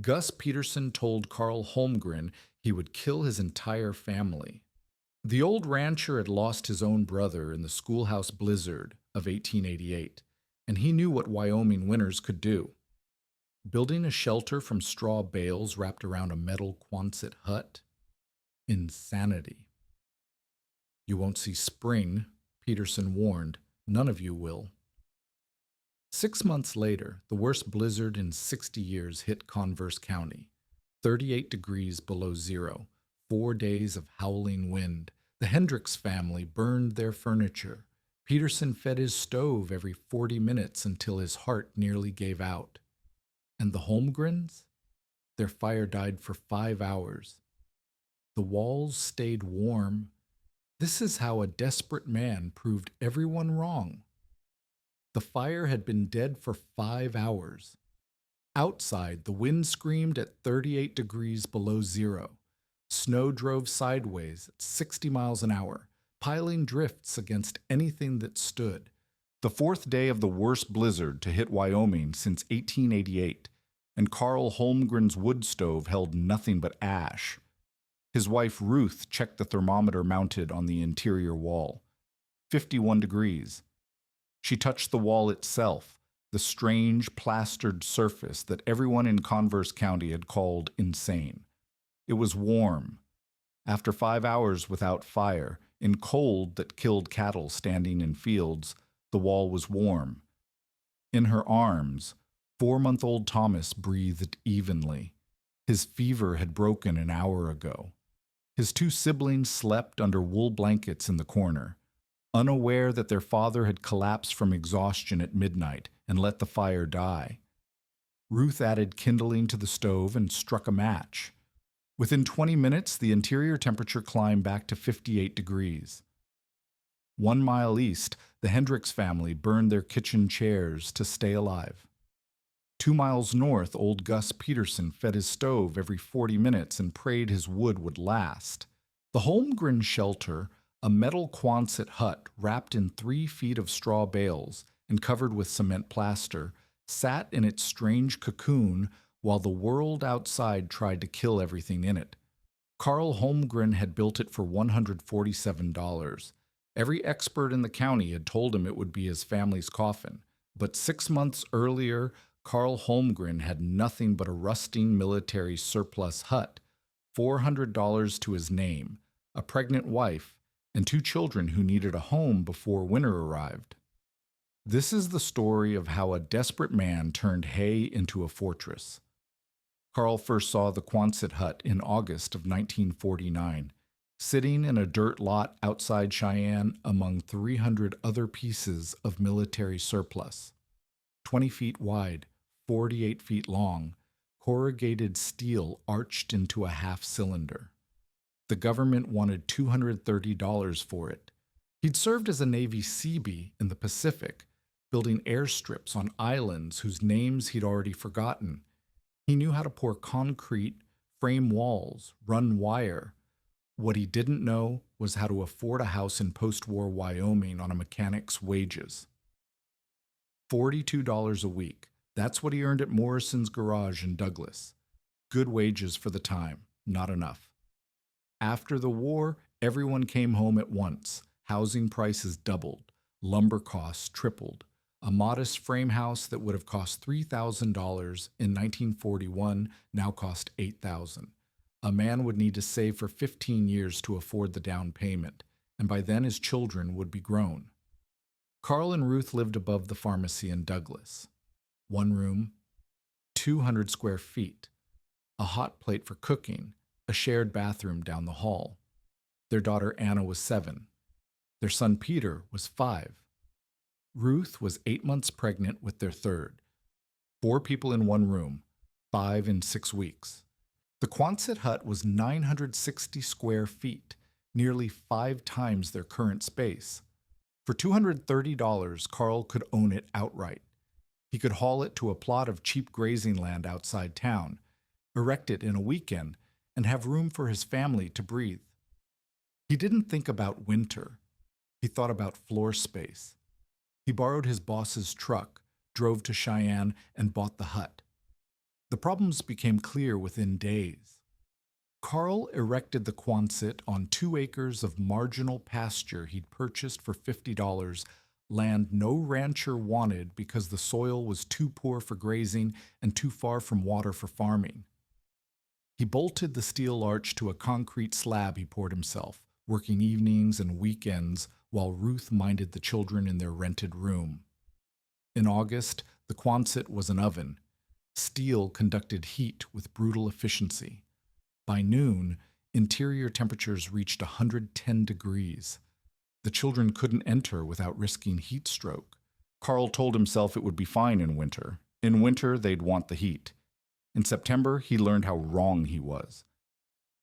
Gus Peterson told Carl Holmgren he would kill his entire family. The old rancher had lost his own brother in the schoolhouse blizzard of 1888, and he knew what Wyoming winters could do. Building a shelter from straw bales wrapped around a metal Quonset hut? Insanity. You won't see spring, Peterson warned. None of you will. 6 months later, the worst blizzard in 60 years hit Converse County. 38 degrees below zero, 4 days of howling wind. The Hendricks family burned their furniture. Peterson fed his stove every 40 minutes until his heart nearly gave out. And the Holmgrens? Their fire died for 5 hours. The walls stayed warm. This is how a desperate man proved everyone wrong. The fire had been dead for 5 hours. Outside, the wind screamed at 38 degrees below zero. Snow drove sideways at 60 miles an hour, piling drifts against anything that stood. The fourth day of the worst blizzard to hit Wyoming since 1888, and Carl Holmgren's wood stove held nothing but ash. His wife Ruth checked the thermometer mounted on the interior wall. 51 degrees. She touched the wall itself, the strange plastered surface that everyone in Converse County had called insane. It was warm. After 5 hours without fire, in cold that killed cattle standing in fields, the wall was warm. In her arms, 4-month-old Thomas breathed evenly. His fever had broken an hour ago. His 2 siblings slept under wool blankets in the corner, unaware that their father had collapsed from exhaustion at midnight and let the fire die. Ruth added kindling to the stove and struck a match. Within 20 minutes, the interior temperature climbed back to 58 degrees. 1 mile east, the Hendricks family burned their kitchen chairs to stay alive. 2 miles north, old Gus Peterson fed his stove every 40 minutes and prayed his wood would last. The Holmgren shelter, a metal Quonset hut wrapped in 3 feet of straw bales and covered with cement plaster, sat in its strange cocoon while the world outside tried to kill everything in it. Carl Holmgren had built it for $147. Every expert in the county had told him it would be his family's coffin, but 6 months earlier, Carl Holmgren had nothing but a rusting military surplus hut, $400 to his name, a pregnant wife, and 2 children who needed a home before winter arrived. This is the story of how a desperate man turned hay into a fortress. Carl first saw the Quonset hut in August of 1949, sitting in a dirt lot outside Cheyenne among 300 other pieces of military surplus. 20 feet wide, 48 feet long, corrugated steel arched into a half-cylinder. The government wanted $230 for it. He'd served as a Navy Seabee in the Pacific, building airstrips on islands whose names he'd already forgotten. He knew how to pour concrete, frame walls, run wire. What he didn't know was how to afford a house in post-war Wyoming on a mechanic's wages. $42 a week. That's what he earned at Morrison's Garage in Douglas. Good wages for the time, not enough. After the war, everyone came home at once. Housing prices doubled. Lumber costs tripled. A modest frame house that would have cost $3,000 in 1941 now cost $8,000. A man would need to save for 15 years to afford the down payment, and by then his children would be grown. Carl and Ruth lived above the pharmacy in Douglas. 1 room, 200 square feet, a hot plate for cooking, a shared bathroom down the hall. Their daughter Anna was 7. Their son Peter was 5. Ruth was 8 months pregnant with their third. 4 people in 1 room, 5 in 6 weeks. The Quonset hut was 960 square feet, nearly 5 times their current space. For $230, Carl could own it outright. He could haul it to a plot of cheap grazing land outside town, erect it in a weekend, and have room for his family to breathe. He didn't think about winter. He thought about floor space. He borrowed his boss's truck, drove to Cheyenne, and bought the hut. The problems became clear within days. Carl erected the Quonset on 2 acres of marginal pasture he'd purchased for $50, land no rancher wanted because the soil was too poor for grazing and too far from water for farming. He bolted the steel arch to a concrete slab he poured himself, working evenings and weekends while Ruth minded the children in their rented room. In August, the Quonset was an oven. Steel conducted heat with brutal efficiency. By noon, interior temperatures reached 110 degrees. The children couldn't enter without risking heat stroke. Carl told himself it would be fine in winter. In winter, they'd want the heat. In September, he learned how wrong he was.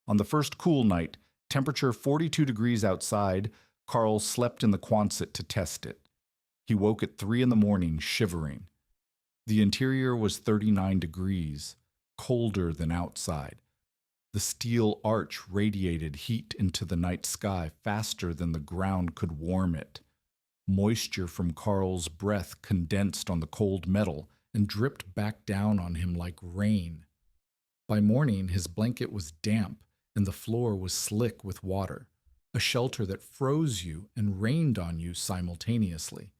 On the first cool night, temperature 42 degrees outside, Carl slept in the Quonset to test it. He woke at 3 in the morning, shivering. The interior was 39 degrees, colder than outside. The steel arch radiated heat into the night sky faster than the ground could warm it. Moisture from Carl's breath condensed on the cold metal and dripped back down on him like rain. By morning, his blanket was damp and the floor was slick with water, a shelter that froze you and rained on you simultaneously.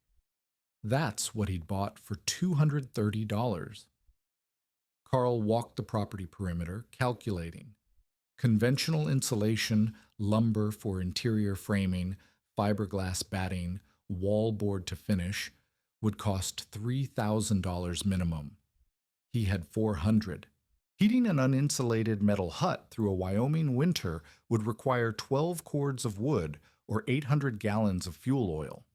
That's what he'd bought for $230. Carl walked the property perimeter, calculating. Conventional insulation, lumber for interior framing, fiberglass batting, wallboard to finish would cost $3,000 minimum. He had $400. Heating an uninsulated metal hut through a Wyoming winter would require 12 cords of wood or 800 gallons of fuel oil.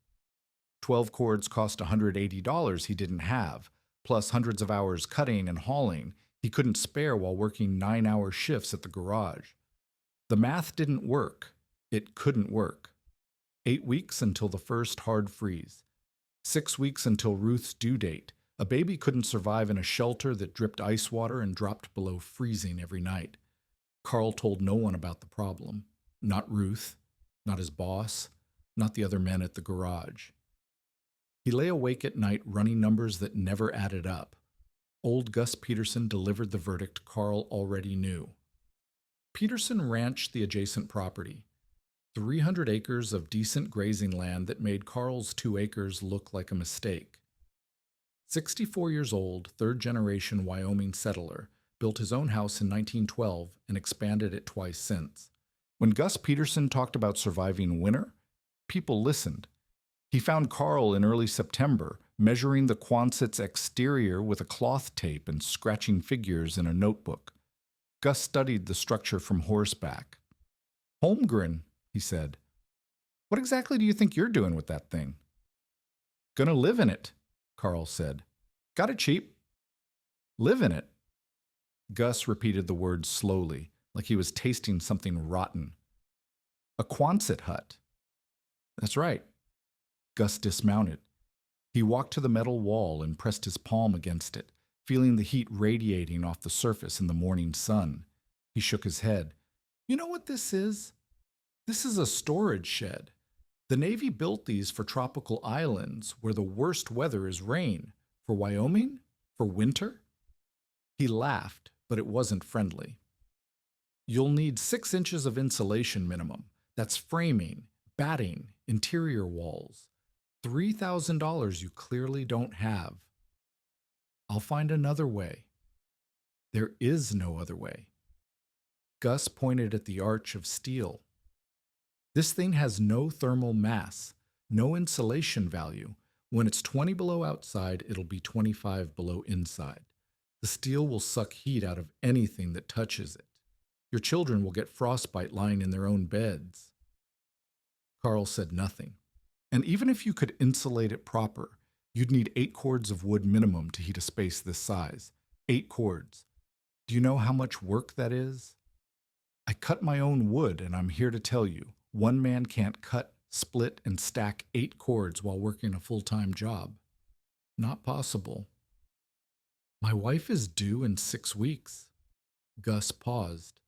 12 cords cost $180 he didn't have, plus hundreds of hours cutting and hauling he couldn't spare while working 9-hour shifts at the garage. The math didn't work. It couldn't work. 8 weeks until the first hard freeze. 6 weeks until Ruth's due date. A baby couldn't survive in a shelter that dripped ice water and dropped below freezing every night. Carl told no one about the problem. Not Ruth, not his boss, not the other men at the garage. He lay awake at night running numbers that never added up. Old Gus Peterson delivered the verdict Carl already knew. Peterson ranched the adjacent property. 300 acres of decent grazing land that made Carl's 2 acres look like a mistake. 64 years old, third-generation Wyoming settler, built his own house in 1912 and expanded it twice since. When Gus Peterson talked about surviving winter, people listened. He found Carl in early September, measuring the Quonset's exterior with a cloth tape and scratching figures in a notebook. Gus studied the structure from horseback. "Holmgren," he said. "What exactly do you think you're doing with that thing?" "Gonna live in it," Carl said. "Got it cheap." "Live in it." Gus repeated the words slowly, like he was tasting something rotten. "A Quonset hut." "That's right." Gus dismounted. He walked to the metal wall and pressed his palm against it, feeling the heat radiating off the surface in the morning sun. He shook his head. "You know what this is? This is a storage shed. The Navy built these for tropical islands where the worst weather is rain. For Wyoming? For winter?" He laughed, but it wasn't friendly. "You'll need 6 inches of insulation minimum. That's framing, batting, interior walls. $3,000 you clearly don't have." "I'll find another way." "There is no other way." Gus pointed at the arch of steel. "This thing has no thermal mass, no insulation value. When it's 20 below outside, it'll be 25 below inside. The steel will suck heat out of anything that touches it. Your children will get frostbite lying in their own beds." Carl said nothing. And even if you could insulate it proper, you'd need 8 cords of wood minimum to heat a space this size. 8 cords. Do you know how much work that is? "I cut my own wood, and I'm here to tell you, one man can't cut, split, and stack 8 cords while working a full-time job. Not possible." "My wife is due in 6 weeks." Gus paused.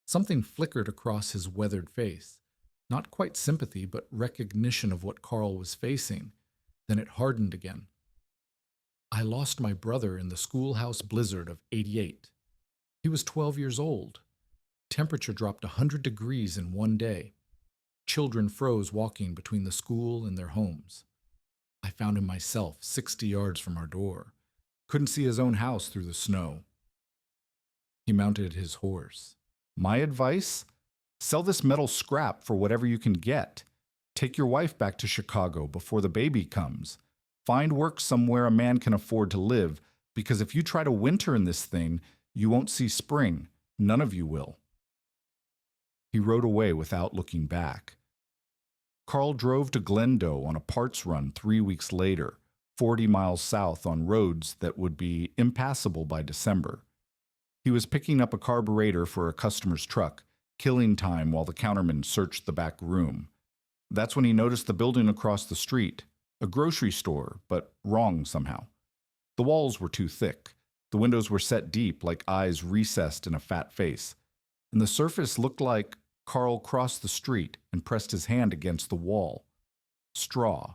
Something flickered across his weathered face. Not quite sympathy, but recognition of what Carl was facing. Then it hardened again. I lost my brother in the schoolhouse blizzard of '88. He was 12 years old. Temperature dropped 100 degrees in one day. Children froze walking between the school and their homes. I found him myself 60 yards from our door. Couldn't see his own house through the snow. He mounted his horse. My advice? Sell this metal scrap for whatever you can get. Take your wife back to Chicago before the baby comes. Find work somewhere a man can afford to live, because if you try to winter in this thing, you won't see spring. None of you will. He rode away without looking back. Carl drove to Glendo on a parts run 3 weeks later, 40 miles south on roads that would be impassable by December. He was picking up a carburetor for a customer's truck, killing time while the counterman searched the back room. That's when he noticed the building across the street, a grocery store, but wrong somehow. The walls were too thick. The windows were set deep like eyes recessed in a fat face. And the surface looked like Carl crossed the street and pressed his hand against the wall. Straw.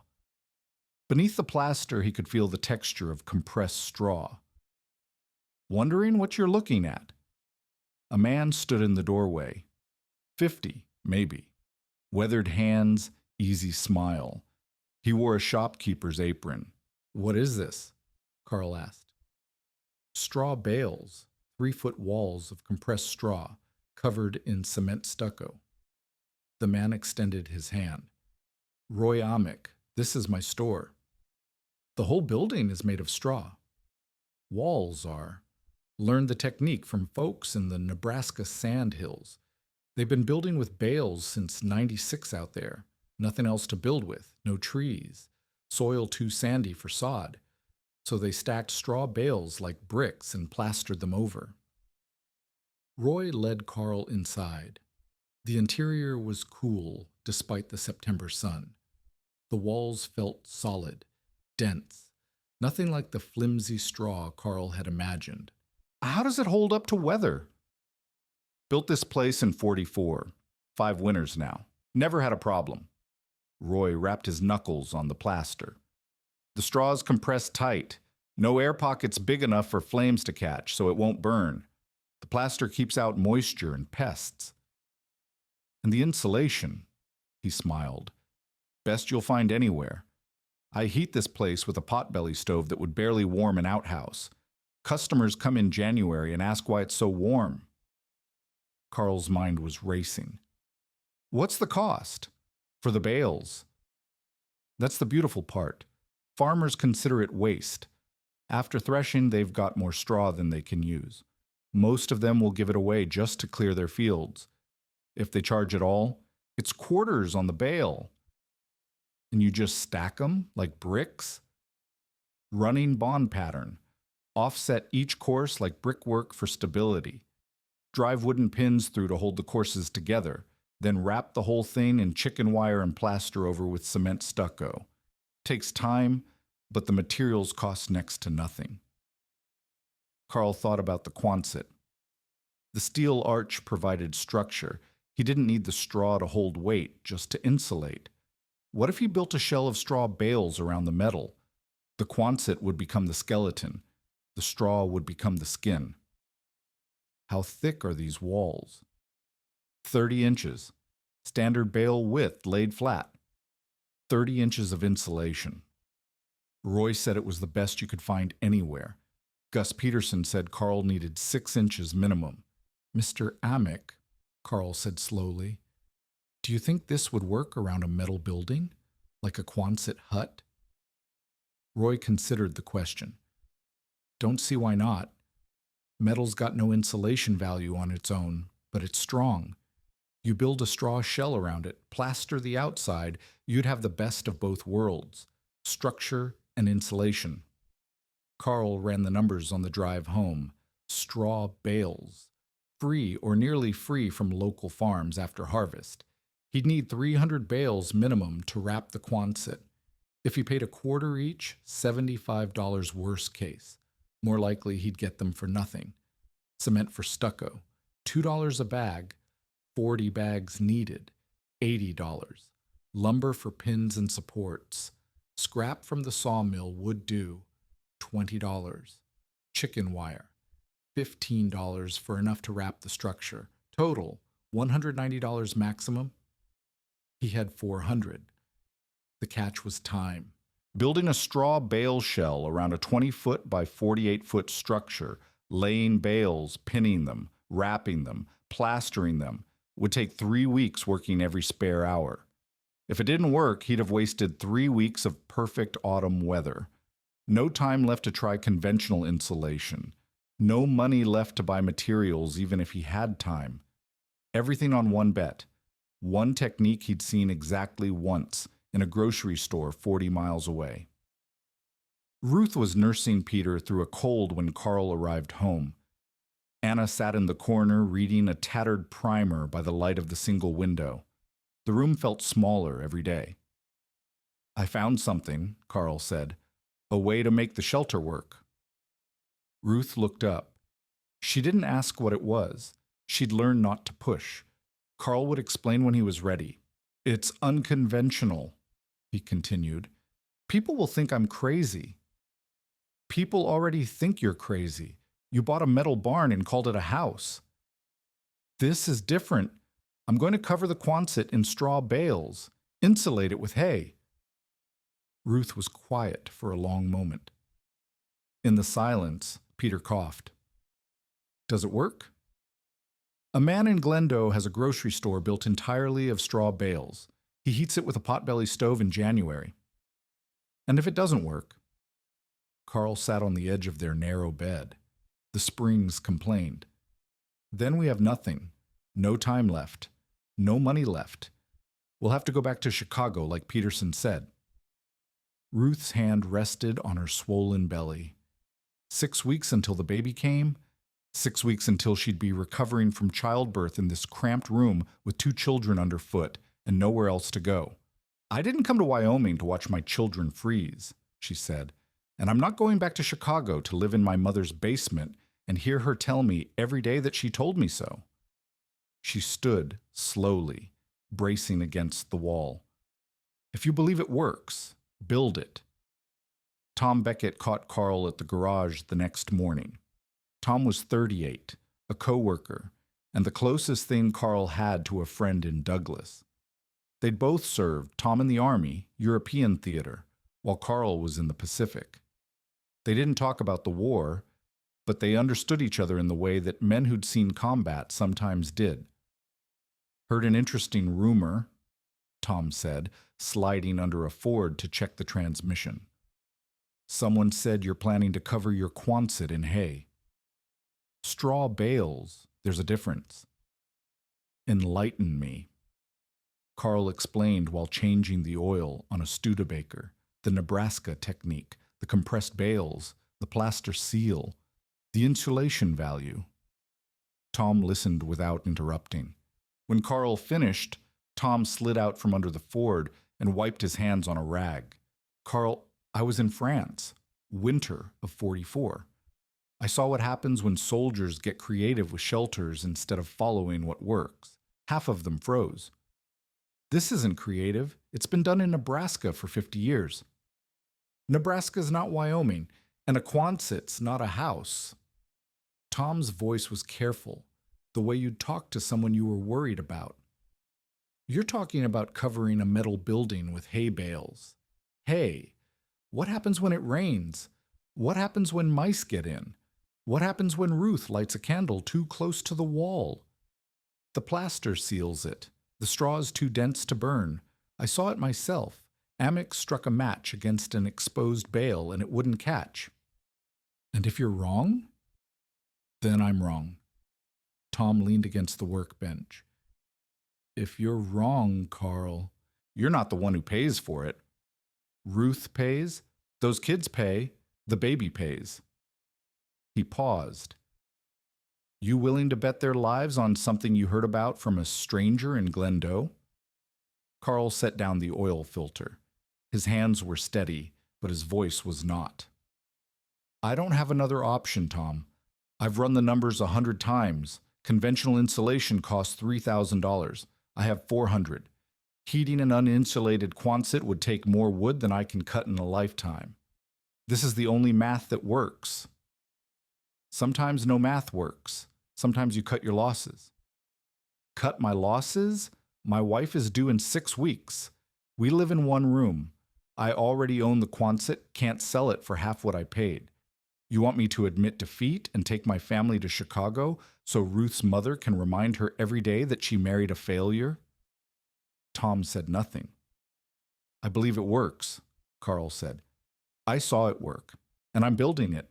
Beneath the plaster, he could feel the texture of compressed straw. Wondering what you're looking at? A man stood in the doorway. 50, maybe. Weathered hands, easy smile. He wore a shopkeeper's apron. What is this? Carl asked. Straw bales, 3-foot walls of compressed straw, covered in cement stucco. The man extended his hand. Roy Amick, this is my store. The whole building is made of straw. Walls are. Learned the technique from folks in the Nebraska sand hills. They've been building with bales since '96 out there. Nothing else to build with, no trees. Soil too sandy for sod. So they stacked straw bales like bricks and plastered them over. Roy led Carl inside. The interior was cool despite the September sun. The walls felt solid, dense, nothing like the flimsy straw Carl had imagined. How does it hold up to weather? Built this place in '44, 5 winters now. Never had a problem. Roy wrapped his knuckles on the plaster. The straw's compressed tight. No air pockets big enough for flames to catch, so it won't burn. The plaster keeps out moisture and pests. And the insulation, he smiled. Best you'll find anywhere. I heat this place with a potbelly stove that would barely warm an outhouse. Customers come in January and ask why it's so warm. Carl's mind was racing. What's the cost? For the bales. That's the beautiful part. Farmers consider it waste. After threshing, they've got more straw than they can use. Most of them will give it away just to clear their fields. If they charge at all, it's quarters on the bale. And you just stack them like bricks? Running bond pattern. Offset each course like brickwork for stability. Drive wooden pins through to hold the courses together, then wrap the whole thing in chicken wire and plaster over with cement stucco. Takes time, but the materials cost next to nothing. Carl thought about the Quonset. The steel arch provided structure. He didn't need the straw to hold weight, just to insulate. What if he built a shell of straw bales around the metal? The Quonset would become the skeleton. The straw would become the skin. How thick are these walls? 30 inches. Standard bale width laid flat. 30 inches of insulation. Roy said it was the best you could find anywhere. Gus Peterson said Carl needed 6 inches minimum. Mr. Amick, Carl said slowly, do you think this would work around a metal building? Like a Quonset hut? Roy considered the question. Don't see why not. Metal's got no insulation value on its own, but it's strong. You build a straw shell around it, plaster the outside, you'd have the best of both worlds, structure and insulation. Carl ran the numbers on the drive home. Straw bales. Free or nearly free from local farms after harvest. He'd need 300 bales minimum to wrap the Quonset. If he paid a quarter each, $75 worst case. More likely he'd get them for nothing. Cement for stucco, $2 a bag, 40 bags needed, $80. Lumber for pins and supports. Scrap from the sawmill would do, $20. Chicken wire, $15 for enough to wrap the structure. Total, $190 maximum. He had $400. The catch was time. Building a straw bale shell around a 20-foot by 48-foot structure, laying bales, pinning them, wrapping them, plastering them, would take 3 weeks working every spare hour. If it didn't work, he'd have wasted 3 weeks of perfect autumn weather. No time left to try conventional insulation. No money left to buy materials even if he had time. Everything on one bet. One technique he'd seen exactly once in a grocery store 40 miles away. Ruth was nursing Peter through a cold when Carl arrived home. Anna sat in the corner reading a tattered primer by the light of the single window. The room felt smaller every day. "I found something," Carl said. "A way to make the shelter work." Ruth looked up. She didn't ask what it was. She'd learned not to push. Carl would explain when he was ready. "It's unconventional," he continued. "People will think I'm crazy." "People already think you're crazy. You bought a metal barn and called it a house." "This is different. I'm going to cover the Quonset in straw bales, insulate it with hay." Ruth was quiet for a long moment. In the silence, Peter coughed. "Does it work?" "A man in Glendo has a grocery store built entirely of straw bales. He heats it with a potbelly stove in January." "And if it doesn't work?" Carl sat on the edge of their narrow bed. The springs complained. "Then we have nothing. No time left. No money left. We'll have to go back to Chicago, like Peterson said." Ruth's hand rested on her swollen belly. 6 weeks until the baby came. 6 weeks until she'd be recovering from childbirth in this cramped room with 2 children underfoot and nowhere else to go. "I didn't come to Wyoming to watch my children freeze," she said, "and I'm not going back to Chicago to live in my mother's basement and hear her tell me every day that she told me so." She stood slowly, bracing against the wall. "If you believe it works, build it." Tom Beckett caught Carl at the garage the next morning. Tom was 38, a co-worker, and the closest thing Carl had to a friend in Douglas. They'd both served, Tom in the Army, European theater, while Carl was in the Pacific. They didn't talk about the war, but they understood each other in the way that men who'd seen combat sometimes did. "Heard an interesting rumor," Tom said, sliding under a Ford to check the transmission. "Someone said you're planning to cover your Quonset in hay." "Straw bales, there's a difference." "Enlighten me." Carl explained while changing the oil on a Studebaker, the Nebraska technique, the compressed bales, the plaster seal, the insulation value. Tom listened without interrupting. When Carl finished, Tom slid out from under the Ford and wiped his hands on a rag. "Carl, I was in France, winter of '44. I saw what happens when soldiers get creative with shelters instead of following what works. Half of them froze. This isn't creative. It's been done in Nebraska for 50 years. Nebraska's not Wyoming, and a Quonset's not a house." Tom's voice was careful, the way you'd talk to someone you were worried about. "You're talking about covering a metal building with hay bales. Hay. What happens when it rains? What happens when mice get in? What happens when Ruth lights a candle too close to the wall? The plaster seals it. The straw is too dense to burn. I saw it myself. Amick struck a match against an exposed bale and it wouldn't catch." "And if you're wrong?" "Then I'm wrong." Tom leaned against the workbench. "If you're wrong, Carl, you're not the one who pays for it. Ruth pays. Those kids pay. The baby pays." He paused. "You willing to bet their lives on something you heard about from a stranger in Glendo?" Carl set down the oil filter. His hands were steady, but his voice was not. "I don't have another option, Tom. I've run the numbers 100 times. Conventional insulation costs $3,000. I have 400. Heating an uninsulated Quonset would take more wood than I can cut in a lifetime. This is the only math that works. Sometimes no math works. Sometimes you cut your losses. Cut my losses? My wife is due in 6 weeks. We live in one room. I already own the Quonset, can't sell it for half what I paid. You want me to admit defeat and take my family to Chicago so Ruth's mother can remind her every day that she married a failure? Tom said nothing. I believe it works, Carl said. I saw it work, and I'm building it.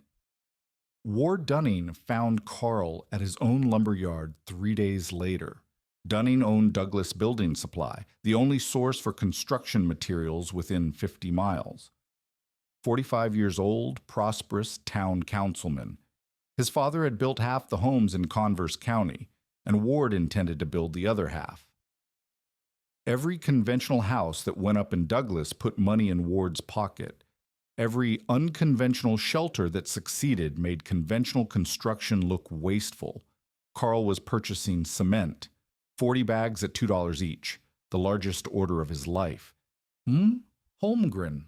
Ward Dunning found Carl at his own lumber yard 3 days later. Dunning owned Douglas Building Supply, the only source for construction materials within 50 miles. 45 years old, prosperous town councilman. His father had built half the homes in Converse County, and Ward intended to build the other half. Every conventional house that went up in Douglas put money in Ward's pocket. Every unconventional shelter that succeeded made conventional construction look wasteful. Carl was purchasing cement, 40 bags at $2 each, the largest order of his life. Holmgren.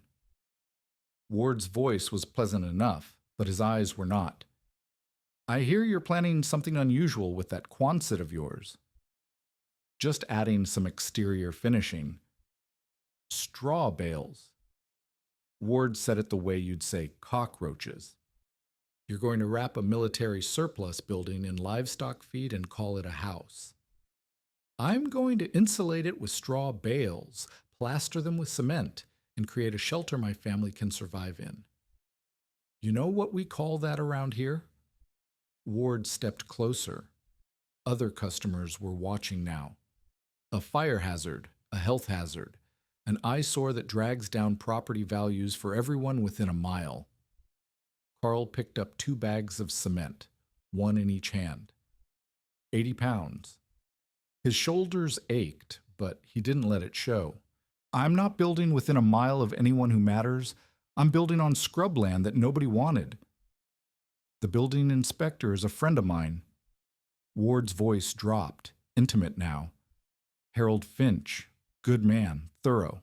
Ward's voice was pleasant enough, but his eyes were not. I hear you're planning something unusual with that Quonset of yours. Just adding some exterior finishing. Straw bales. Ward said it the way you'd say cockroaches. You're going to wrap a military surplus building in livestock feed and call it a house. I'm going to insulate it with straw bales, plaster them with cement, and create a shelter my family can survive in. You know what we call that around here? Ward stepped closer. Other customers were watching now. A fire hazard, a health hazard, an eyesore that drags down property values for everyone within a mile. Carl picked up 2 bags of cement, one in each hand. 80 pounds. His shoulders ached, but he didn't let it show. I'm not building within a mile of anyone who matters. I'm building on scrubland that nobody wanted. The building inspector is a friend of mine. Ward's voice dropped, intimate now. Harold Finch, good man, thorough.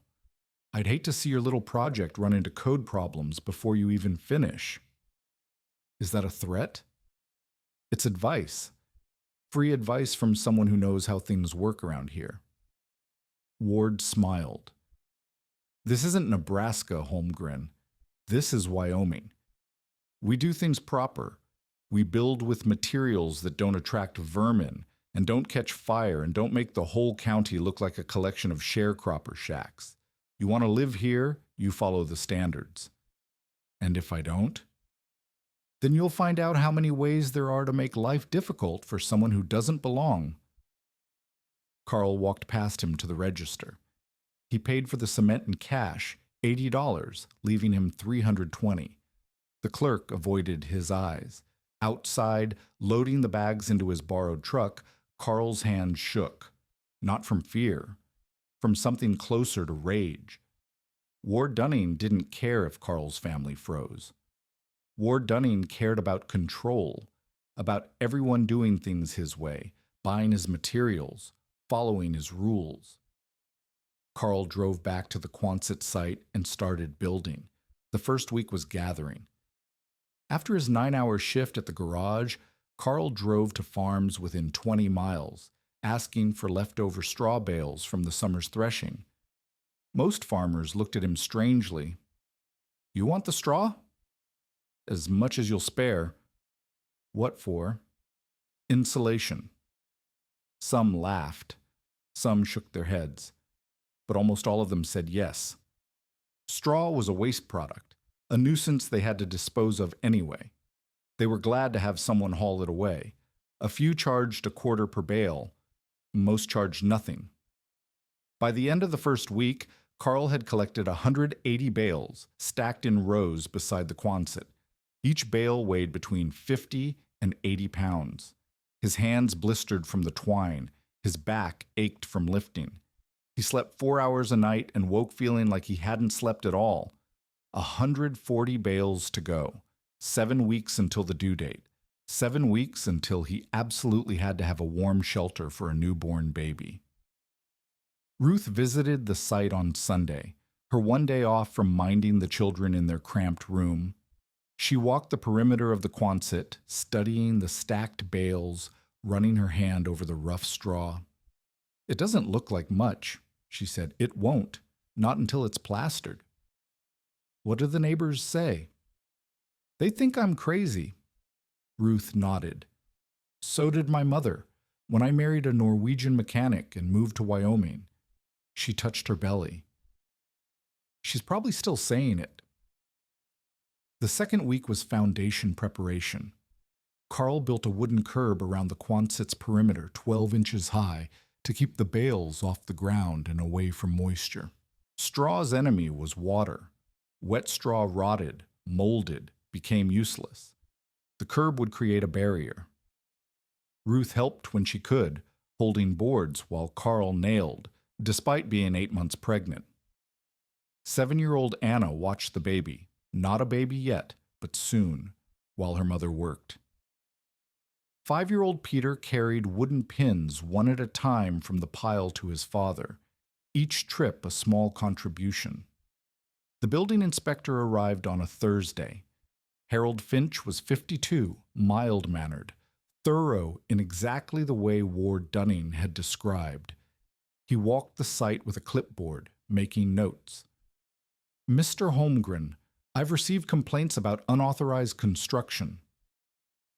I'd hate to see your little project run into code problems before you even finish. Is that a threat? It's advice. Free advice from someone who knows how things work around here. Ward smiled. This isn't Nebraska, Holmgren. This is Wyoming. We do things proper. We build with materials that don't attract vermin and don't catch fire and don't make the whole county look like a collection of sharecropper shacks. You want to live here, you follow the standards. And if I don't? Then you'll find out how many ways there are to make life difficult for someone who doesn't belong. Carl walked past him to the register. He paid for the cement in cash, $80, leaving him $320. The clerk avoided his eyes. Outside, loading the bags into his borrowed truck, Carl's hand shook. Not from fear, from something closer to rage. Ward Dunning didn't care if Carl's family froze. Ward Dunning cared about control, about everyone doing things his way, buying his materials, following his rules. Carl drove back to the Quonset site and started building. The first week was gathering. After his 9-hour shift at the garage, Carl drove to farms within 20 miles, asking for leftover straw bales from the summer's threshing. Most farmers looked at him strangely. You want the straw? As much as you'll spare. What for? Insulation. Some laughed. Some shook their heads. But almost all of them said yes. Straw was a waste product, a nuisance they had to dispose of anyway. They were glad to have someone haul it away. A few charged $0.25 per bale. Most charged nothing. By the end of the first week, Carl had collected 180 bales, stacked in rows beside the Quonset. Each bale weighed between 50 and 80 pounds. His hands blistered from the twine. His back ached from lifting. He slept 4 hours a night and woke feeling like he hadn't slept at all. 140 bales to go. 7 weeks until the due date. 7 weeks until he absolutely had to have a warm shelter for a newborn baby. Ruth visited the site on Sunday. Her one day off from minding the children in their cramped room, she walked the perimeter of the Quonset, studying the stacked bales, running her hand over the rough straw. "It doesn't look like much," she said. "It won't, not until it's plastered." "What do the neighbors say?" "They think I'm crazy." Ruth nodded. "So did my mother, when I married a Norwegian mechanic and moved to Wyoming." She touched her belly. "She's probably still saying it." The second week was foundation preparation. Carl built a wooden curb around the Quonset's perimeter, 12 inches high, to keep the bales off the ground and away from moisture. Straw's enemy was water. Wet straw rotted, molded, became useless. The curb would create a barrier. Ruth helped when she could, holding boards while Carl nailed, despite being 8 months pregnant. 7-year-old Anna watched the baby, not a baby yet, but soon, while her mother worked. 5-year-old Peter carried wooden pins one at a time from the pile to his father, each trip a small contribution. The building inspector arrived on a Thursday. Harold Finch was 52, mild-mannered, thorough in exactly the way Ward Dunning had described. He walked the site with a clipboard, making notes. "Mr. Holmgren, I've received complaints about unauthorized construction.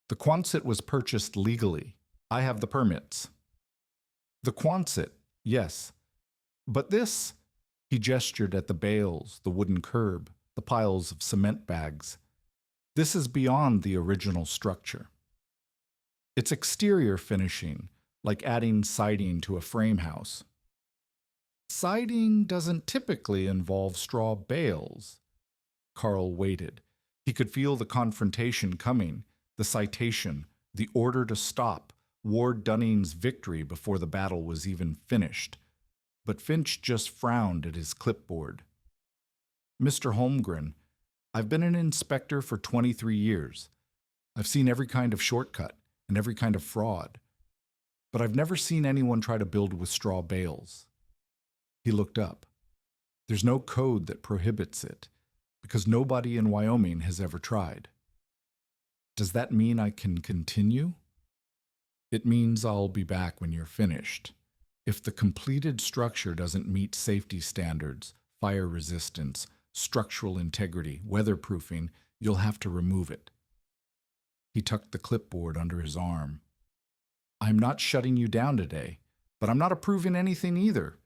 The Quonset was purchased legally. I have the permits." "The Quonset, yes. But this," he gestured at the bales, the wooden curb, the piles of cement bags. "This is beyond the original structure. It's exterior finishing, like adding siding to a frame house." "Siding doesn't typically involve straw bales." Carl waited. He could feel the confrontation coming, the citation, the order to stop, Ward Dunning's victory before the battle was even finished. But Finch just frowned at his clipboard. "Mr. Holmgren, I've been an inspector for 23 years. I've seen every kind of shortcut and every kind of fraud. But I've never seen anyone try to build with straw bales." He looked up. "There's no code that prohibits it, because nobody in Wyoming has ever tried." "Does that mean I can continue?" "It means I'll be back when you're finished. If the completed structure doesn't meet safety standards, fire resistance, structural integrity, weatherproofing, you'll have to remove it." He tucked the clipboard under his arm. "I'm not shutting you down today, but I'm not approving anything either.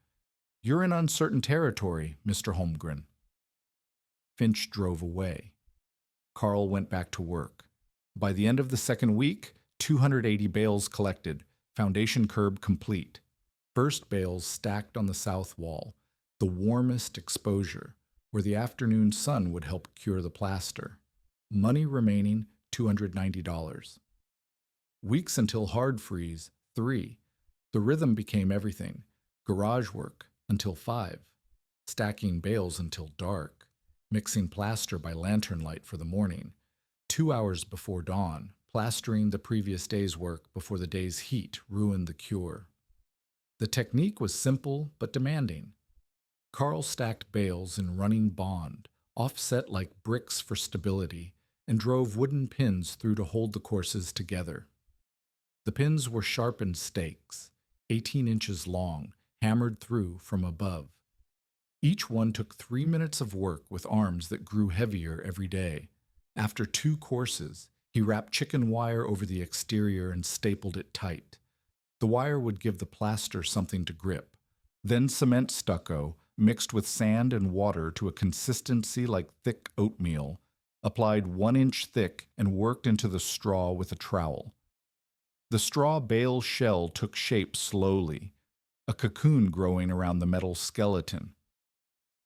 You're in uncertain territory, Mr. Holmgren." Finch drove away. Carl went back to work. By the end of the second week, 280 bales collected, foundation curb complete. First bales stacked on the south wall, the warmest exposure, where the afternoon sun would help cure the plaster. Money remaining, $290. Weeks until hard freeze, 3. The rhythm became everything. Garage work until 5. Stacking bales until dark. Mixing plaster by lantern light for the morning. 2 hours before dawn, plastering the previous day's work before the day's heat ruined the cure. The technique was simple but demanding. Carl stacked bales in running bond, offset like bricks for stability, and drove wooden pins through to hold the courses together. The pins were sharpened stakes, 18 inches long, hammered through from above. Each one took 3 minutes of work with arms that grew heavier every day. After 2 courses, he wrapped chicken wire over the exterior and stapled it tight. The wire would give the plaster something to grip. Then cement stucco, mixed with sand and water to a consistency like thick oatmeal, applied 1 inch thick and worked into the straw with a trowel. The straw bale shell took shape slowly, a cocoon growing around the metal skeleton.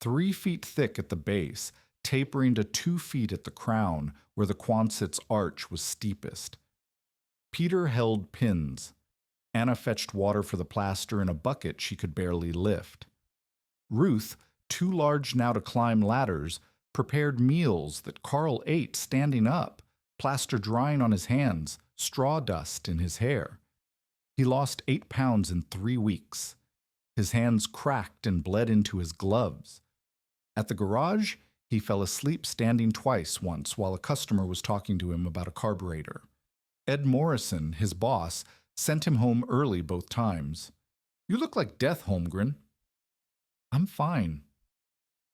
3 feet thick at the base, tapering to 2 feet at the crown where the Quonset's arch was steepest. Peter held pins. Anna fetched water for the plaster in a bucket she could barely lift. Ruth, too large now to climb ladders, prepared meals that Carl ate standing up, plaster drying on his hands, straw dust in his hair. He lost 8 pounds in 3 weeks. His hands cracked and bled into his gloves. At the garage, he fell asleep standing twice once while a customer was talking to him about a carburetor. Ed Morrison, his boss, sent him home early both times. "You look like death, Holmgren." "I'm fine."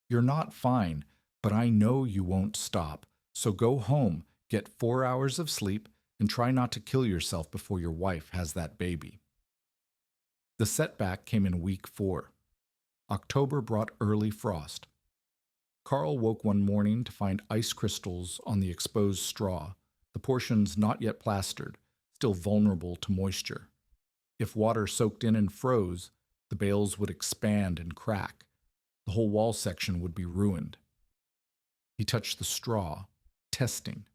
"You're not fine, but I know you won't stop. So go home, get 4 hours of sleep, and try not to kill yourself before your wife has that baby." The setback came in week 4. October brought early frost. Carl woke one morning to find ice crystals on the exposed straw, the portions not yet plastered, still vulnerable to moisture. If water soaked in and froze, the bales would expand and crack. The whole wall section would be ruined. He touched the straw, testing.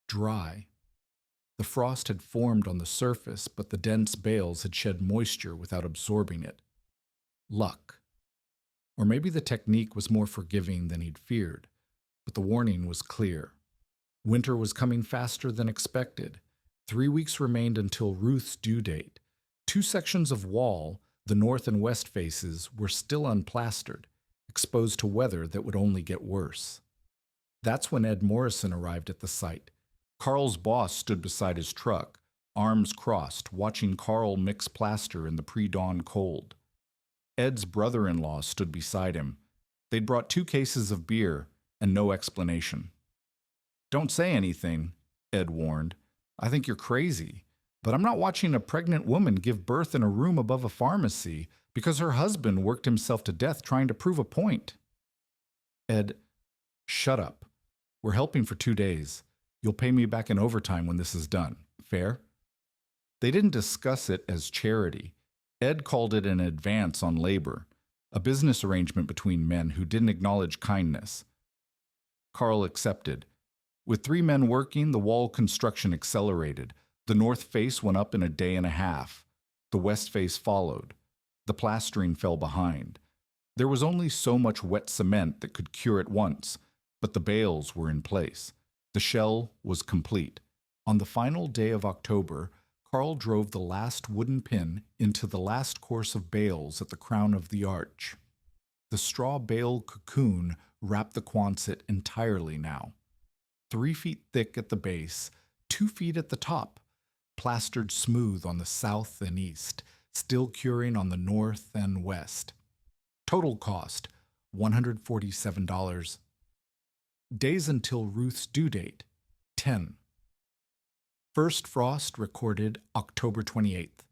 Dry. The frost had formed on the surface, but the dense bales had shed moisture without absorbing it. Luck. Or maybe the technique was more forgiving than he'd feared, but the warning was clear. Winter was coming faster than expected. 3 weeks remained until Ruth's due date. 2 sections of wall, the north and west faces, were still unplastered, exposed to weather that would only get worse. That's when Ed Morrison arrived at the site. Carl's boss stood beside his truck, arms crossed, watching Carl mix plaster in the pre-dawn cold. Ed's brother-in-law stood beside him. They'd brought 2 cases of beer and no explanation. "Don't say anything," Ed warned. "I think you're crazy. But I'm not watching a pregnant woman give birth in a room above a pharmacy because her husband worked himself to death trying to prove a point." Ed, "Shut up. We're helping for 2 days. You'll pay me back in overtime when this is done. Fair?" They didn't discuss it as charity. Ed called it an advance on labor, a business arrangement between men who didn't acknowledge kindness. Carl accepted. With 3 men working, the wall construction accelerated. The north face went up in a day and a half. The west face followed. The plastering fell behind. There was only so much wet cement that could cure it once, but the bales were in place. The shell was complete. On the final day of October, Carl drove the last wooden pin into the last course of bales at the crown of the arch. The straw bale cocoon wrapped the Quonset entirely now. 3 feet thick at the base, 2 feet at the top, plastered smooth on the south and east, still curing on the north and west. Total cost, $147. Days until Ruth's due date, 10. First frost recorded October 28th.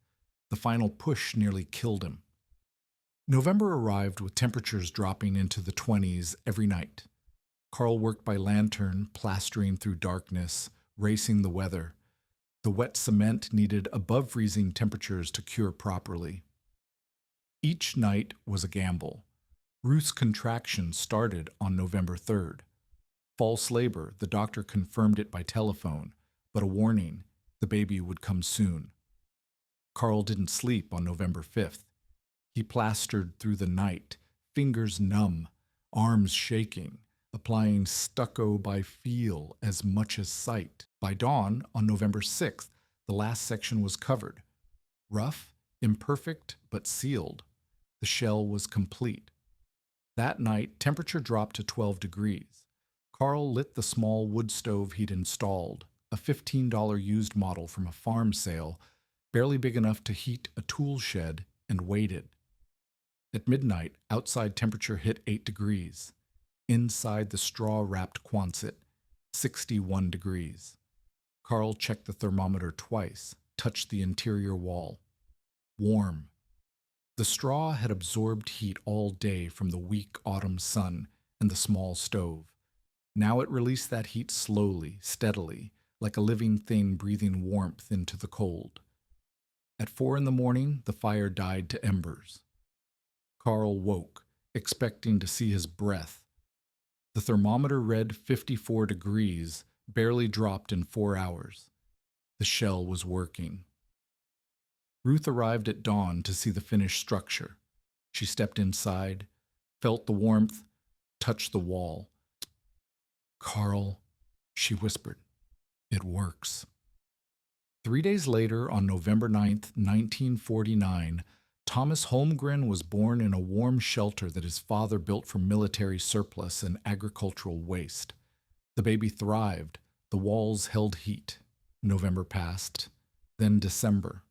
The final push nearly killed him. November arrived with temperatures dropping into the 20s every night. Carl worked by lantern, plastering through darkness, racing the weather. The wet cement needed above-freezing temperatures to cure properly. Each night was a gamble. Ruth's contraction started on November 3rd. False labor, the doctor confirmed it by telephone, but a warning, the baby would come soon. Carl didn't sleep on November 5th. He plastered through the night, fingers numb, arms shaking, applying stucco by feel as much as sight. By dawn, on November 6th, the last section was covered. Rough, imperfect, but sealed. The shell was complete. That night, temperature dropped to 12 degrees. Carl lit the small wood stove he'd installed, a $15 used model from a farm sale, barely big enough to heat a tool shed, and waited. At midnight, outside temperature hit 8 degrees. Inside the straw-wrapped Quonset, 61 degrees. Carl checked the thermometer twice, touched the interior wall. Warm. The straw had absorbed heat all day from the weak autumn sun and the small stove. Now it released that heat slowly, steadily, like a living thing breathing warmth into the cold. At 4 in the morning, the fire died to embers. Carl woke, expecting to see his breath. The thermometer read 54 degrees, barely dropped in 4 hours. The shell was working. Ruth arrived at dawn to see the finished structure. She stepped inside, felt the warmth, touched the wall. "Carl," she whispered, "it works." 3 days later, on November 9th, 1949, Thomas Holmgren was born in a warm shelter that his father built from military surplus and agricultural waste. The baby thrived. The walls held heat. November passed, then December.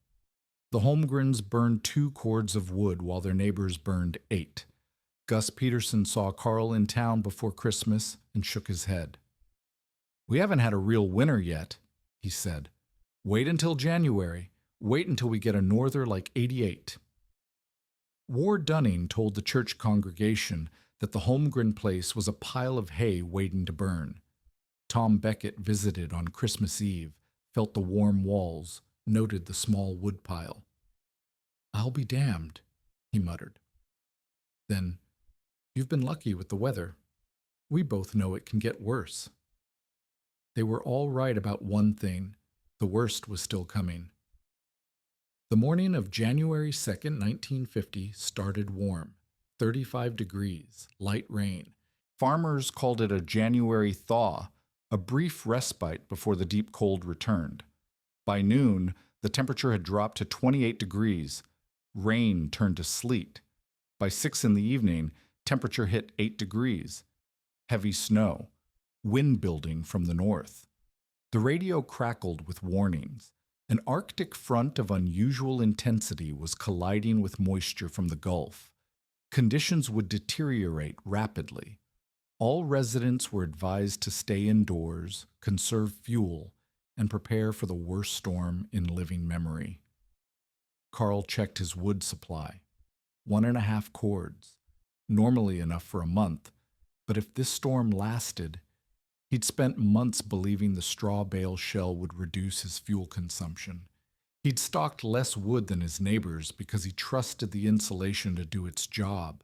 The Holmgrens burned 2 cords of wood while their neighbors burned 8. Gus Peterson saw Carl in town before Christmas and shook his head. "We haven't had a real winter yet," he said. "Wait until January. Wait until we get a norther like '88. Ward Dunning told the church congregation that the Holmgren place was a pile of hay waiting to burn. Tom Beckett visited on Christmas Eve, felt the warm walls, noted the small woodpile. "I'll be damned," he muttered. Then, "You've been lucky with the weather. We both know it can get worse." They were all right about one thing. The worst was still coming. The morning of January 2nd, 1950, started warm. 35 degrees, light rain. Farmers called it a January thaw, a brief respite before the deep cold returned. By noon, the temperature had dropped to 28 degrees. Rain turned to sleet. By 6 in the evening, temperature hit 8 degrees. Heavy snow. Wind building from the north. The radio crackled with warnings. An Arctic front of unusual intensity was colliding with moisture from the Gulf. Conditions would deteriorate rapidly. All residents were advised to stay indoors, conserve fuel, and prepare for the worst storm in living memory. Carl checked his wood supply. 1.5 cords. Normally enough for a month, but if this storm lasted, he'd spent months believing the straw bale shell would reduce his fuel consumption. He'd stocked less wood than his neighbors because he trusted the insulation to do its job.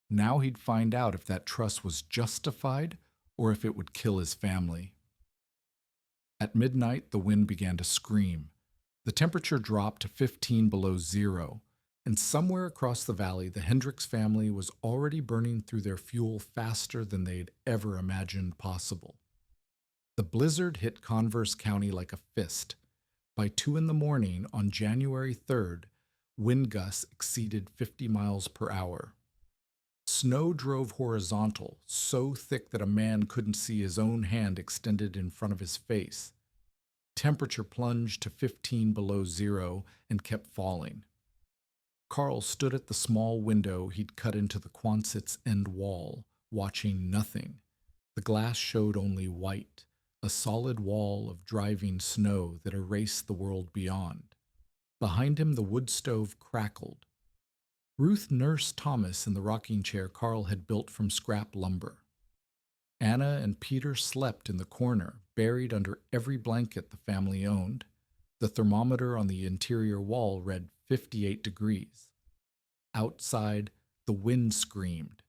Now he'd find out if that trust was justified or if it would kill his family. At midnight, the wind began to scream. The temperature dropped to 15 below zero, and somewhere across the valley, the Hendricks family was already burning through their fuel faster than they'd ever imagined possible. The blizzard hit Converse County like a fist. By 2 in the morning on January 3rd, wind gusts exceeded 50 miles per hour. Snow drove horizontal, so thick that a man couldn't see his own hand extended in front of his face. Temperature plunged to 15 below zero and kept falling. Carl stood at the small window he'd cut into the Quonset's end wall, watching nothing. The glass showed only white, a solid wall of driving snow that erased the world beyond. Behind him, the wood stove crackled. Ruth nursed Thomas in the rocking chair Carl had built from scrap lumber. Anna and Peter slept in the corner, buried under every blanket the family owned. The thermometer on the interior wall read 58 degrees. Outside, the wind screamed.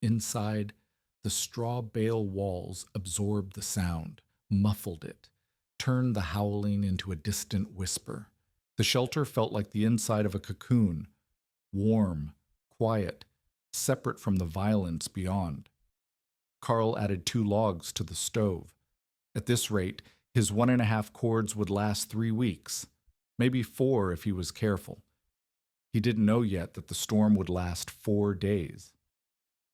Inside, the straw bale walls absorbed the sound, muffled it, turned the howling into a distant whisper. The shelter felt like the inside of a cocoon, warm, quiet, separate from the violence beyond. Carl added 2 logs to the stove. At this rate, his 1.5 cords would last 3 weeks, maybe 4 if he was careful. He didn't know yet that the storm would last 4 days.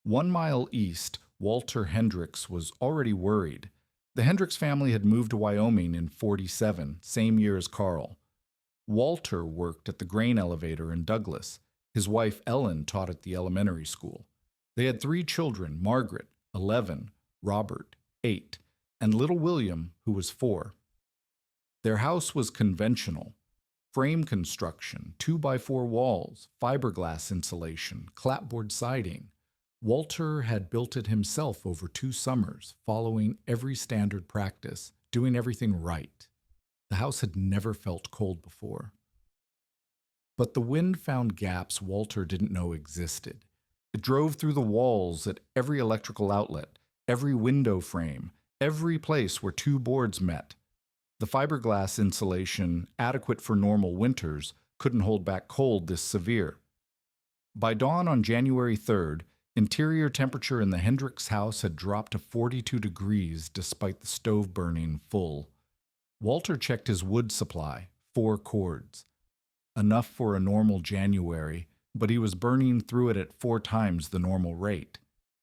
1 mile east, Walter Hendricks was already worried. The Hendricks family had moved to Wyoming in '47, same year as Carl. Walter worked at the grain elevator in Douglas. His wife Ellen taught at the elementary school. They had 3 children, Margaret, 11, Robert, 8, and little William, who was 4. Their house was conventional. Frame construction, 2x4 walls, fiberglass insulation, clapboard siding. Walter had built it himself over 2 summers, following every standard practice, doing everything right. The house had never felt cold before. But the wind found gaps Walter didn't know existed. It drove through the walls at every electrical outlet, every window frame, every place where 2 boards met. The fiberglass insulation, adequate for normal winters, couldn't hold back cold this severe. By dawn on January 3rd, interior temperature in the Hendricks house had dropped to 42 degrees despite the stove burning full. Walter checked his wood supply, 4 cords. Enough for a normal January, but he was burning through it at 4 times the normal rate.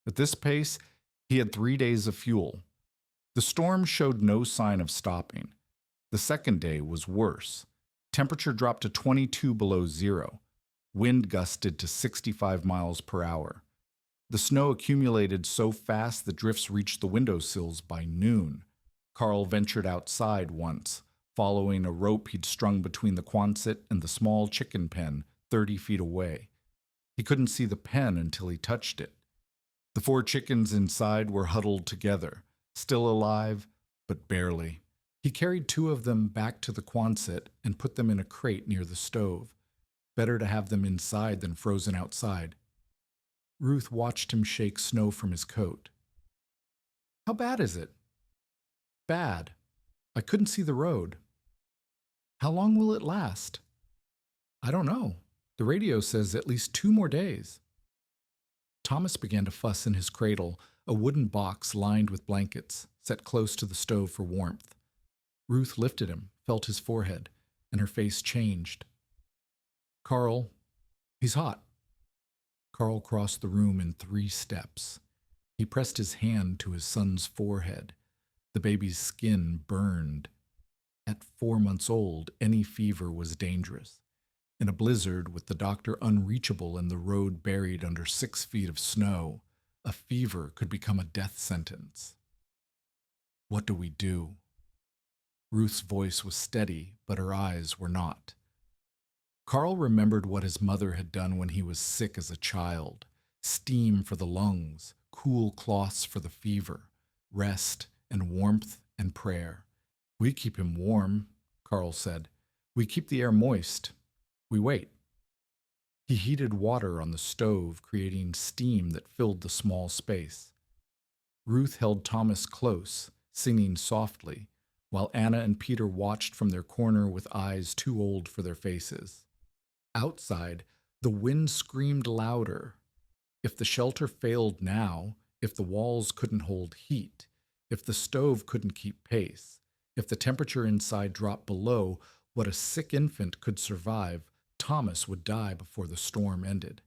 At this pace, he had 3 days of fuel. The storm showed no sign of stopping. The second day was worse. Temperature dropped to 22 below zero. Wind gusted to 65 miles per hour. The snow accumulated so fast the drifts reached the windowsills by noon. Carl ventured outside once, following a rope he'd strung between the Quonset and the small chicken pen 30 feet away. He couldn't see the pen until he touched it. The 4 chickens inside were huddled together, still alive, but barely. He carried 2 of them back to the Quonset and put them in a crate near the stove. Better to have them inside than frozen outside. Ruth watched him shake snow from his coat. "How bad is it?" "Bad. I couldn't see the road." "How long will it last?" "I don't know. The radio says at least 2 more days." Thomas began to fuss in his cradle, a wooden box lined with blankets, set close to the stove for warmth. Ruth lifted him, felt his forehead, and her face changed. "Carl, he's hot." Carl crossed the room in 3 steps. He pressed his hand to his son's forehead. The baby's skin burned. At 4 months old, any fever was dangerous. In a blizzard, with the doctor unreachable and the road buried under 6 feet of snow, a fever could become a death sentence. "What do we do?" Ruth's voice was steady, but her eyes were not. Carl remembered what his mother had done when he was sick as a child. Steam for the lungs, cool cloths for the fever, rest and warmth and prayer. "We keep him warm," Carl said. "We keep the air moist. We wait." He heated water on the stove, creating steam that filled the small space. Ruth held Thomas close, singing softly, while Anna and Peter watched from their corner with eyes too old for their faces. Outside, the wind screamed louder. If the shelter failed now, if the walls couldn't hold heat, if the stove couldn't keep pace, if the temperature inside dropped below what a sick infant could survive, Thomas would die before the storm ended.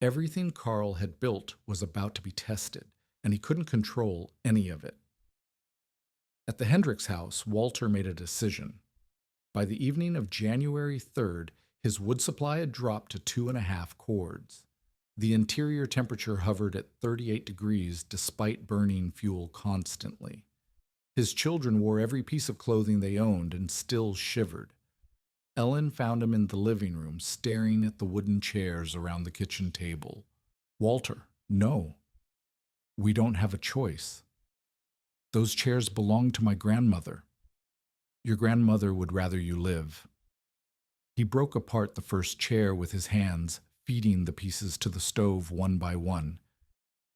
Everything Carl had built was about to be tested, and he couldn't control any of it. At the Hendricks house, Walter made a decision. By the evening of January 3rd, his wood supply had dropped to 2.5 cords. The interior temperature hovered at 38 degrees despite burning fuel constantly. His children wore every piece of clothing they owned and still shivered. Ellen found him in the living room, staring at the wooden chairs around the kitchen table. "Walter, no. We don't have a choice. Those chairs belong to my grandmother. Your grandmother would rather you live." He broke apart the first chair with his hands, feeding the pieces to the stove one by one.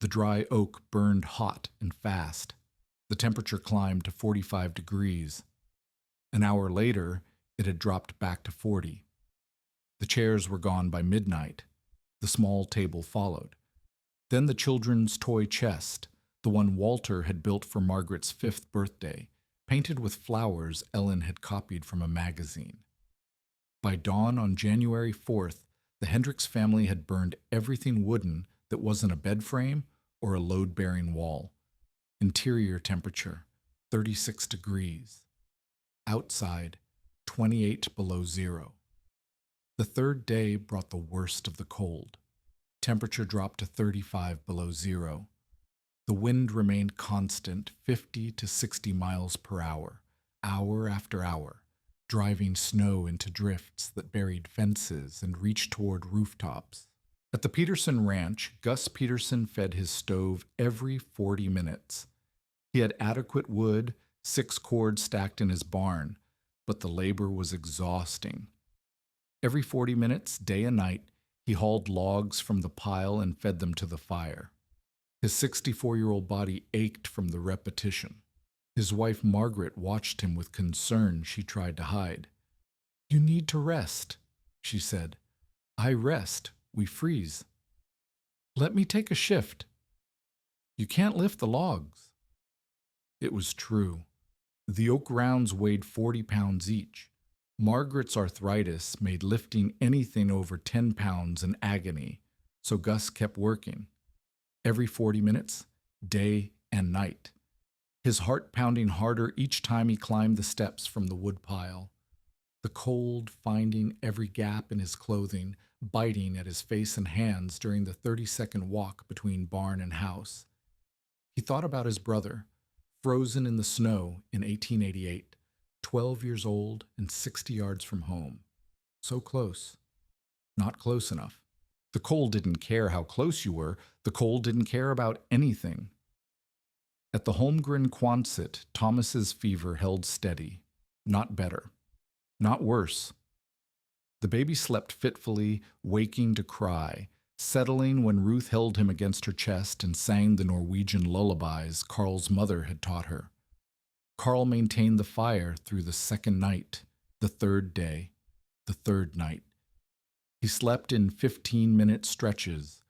The dry oak burned hot and fast. The temperature climbed to 45 degrees. An hour later, it had dropped back to 40. The chairs were gone by midnight. The small table followed. Then the children's toy chest, the one Walter had built for Margaret's 5th birthday, painted with flowers Ellen had copied from a magazine. By dawn on January 4th, the Hendricks family had burned everything wooden that wasn't a bed frame or a load-bearing wall. Interior temperature, 36 degrees. Outside, 28 below zero. The 3rd day brought the worst of the cold. Temperature dropped to 35 below zero. The wind remained constant, 50 to 60 miles per hour after hour, driving snow into drifts that buried fences and reached toward rooftops. At the Peterson Ranch, Gus Peterson fed his stove every 40 minutes. He had adequate wood, 6 cords stacked in his barn, but the labor was exhausting. Every 40 minutes, day and night, he hauled logs from the pile and fed them to the fire. His 64-year-old body ached from the repetition. His wife Margaret watched him with concern she tried to hide. "You need to rest," she said. "I rest. We freeze." "Let me take a shift." "You can't lift the logs." It was true. The oak rounds weighed 40 pounds each. Margaret's arthritis made lifting anything over 10 pounds an agony, so Gus kept working. Every 40 minutes, day and night. His heart pounding harder each time he climbed the steps from the woodpile. The cold finding every gap in his clothing, biting at his face and hands during the 30-second walk between barn and house. He thought about his brother, frozen in the snow in 1888, 12 years old and 60 yards from home. So close. Not close enough. The cold didn't care how close you were. The cold didn't care about anything. At the Holmgren Quonset, Thomas's fever held steady. Not better. Not worse. The baby slept fitfully, waking to cry, settling when Ruth held him against her chest and sang the Norwegian lullabies Carl's mother had taught her. Carl maintained the fire through the second night, the third day, the third night. He slept in 15-minute stretches,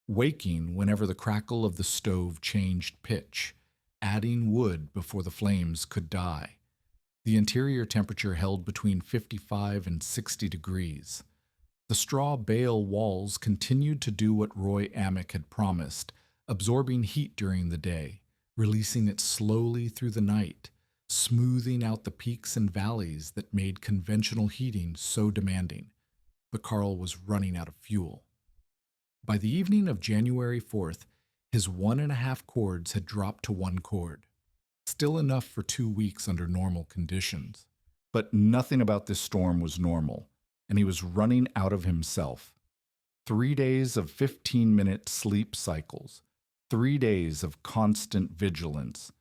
waking whenever the crackle of the stove changed pitch, adding wood before the flames could die. The interior temperature held between 55 and 60 degrees. The straw bale walls continued to do what Roy Amick had promised, absorbing heat during the day, releasing it slowly through the night, smoothing out the peaks and valleys that made conventional heating so demanding. But Carl was running out of fuel. By the evening of January 4th, his 1.5 cords had dropped to 1 cord. Still enough for 2 weeks under normal conditions. But nothing about this storm was normal, and he was running out of himself. 3 days of 15-minute sleep cycles, 3 days of constant vigilance,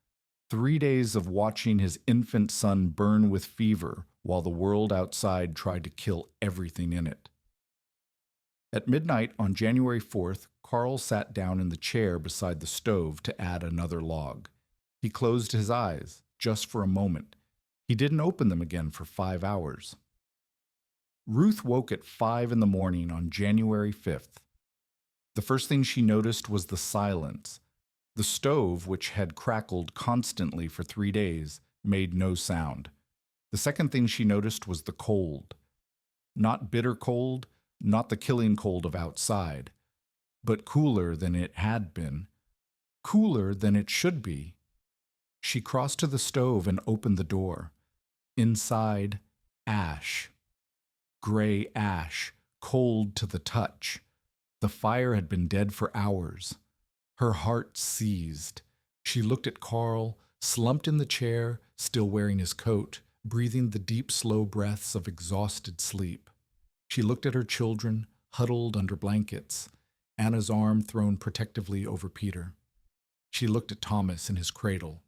3 days of watching his infant son burn with fever while the world outside tried to kill everything in it. At midnight on January 4th, Carl sat down in the chair beside the stove to add another log. He closed his eyes, just for a moment. He didn't open them again for 5 hours. Ruth woke at 5 in the morning on January 5th. The first thing she noticed was the silence. The stove, which had crackled constantly for 3 days, made no sound. The second thing she noticed was the cold. Not bitter cold, not the killing cold of outside, but cooler than it had been, cooler than it should be. She crossed to the stove and opened the door. Inside, ash. Gray ash, cold to the touch. The fire had been dead for hours. Her heart seized. She looked at Carl, slumped in the chair, still wearing his coat, breathing the deep, slow breaths of exhausted sleep. She looked at her children, huddled under blankets, Anna's arm thrown protectively over Peter. She looked at Thomas in his cradle,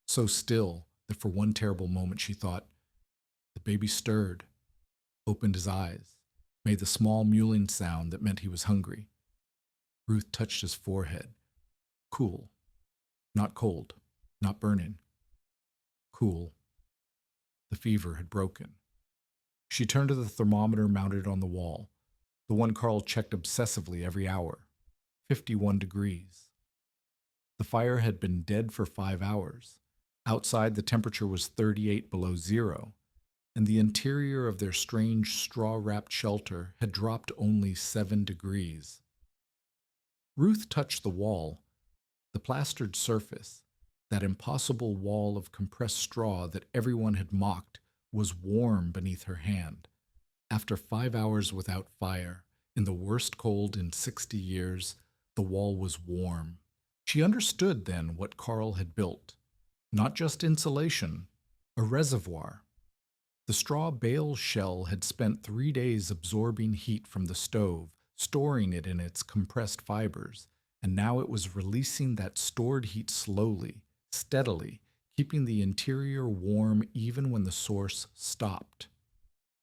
so still that for one terrible moment she thought, the baby stirred, opened his eyes, made the small mewling sound that meant he was hungry. Ruth touched his forehead. Cool. Not cold. Not burning. Cool. The fever had broken. She turned to the thermometer mounted on the wall, the one Carl checked obsessively every hour. 51 degrees. The fire had been dead for 5 hours. Outside, the temperature was 38 below zero, and the interior of their strange straw-wrapped shelter had dropped only 7 degrees. Ruth touched the wall, the plastered surface. That impossible wall of compressed straw that everyone had mocked was warm beneath her hand. After 5 hours without fire, in the worst cold in 60 years, the wall was warm. She understood then what Carl had built. Not just insulation, a reservoir. The straw bale shell had spent 3 days absorbing heat from the stove, storing it in its compressed fibers, and now it was releasing that stored heat slowly, steadily, keeping the interior warm even when the source stopped.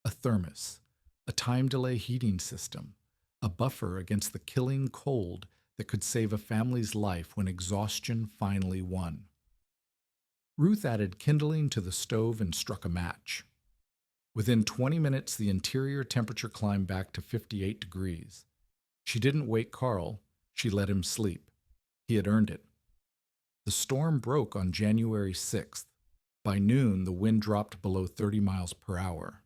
A thermos, a time delay heating system, a buffer against the killing cold that could save a family's life when exhaustion finally won. Ruth added kindling to the stove and struck a match. Within 20 minutes, the interior temperature climbed back to 58 degrees. She didn't wake Carl. She let him sleep. He had earned it. The storm broke on January 6th. By noon, the wind dropped below 30 miles per hour.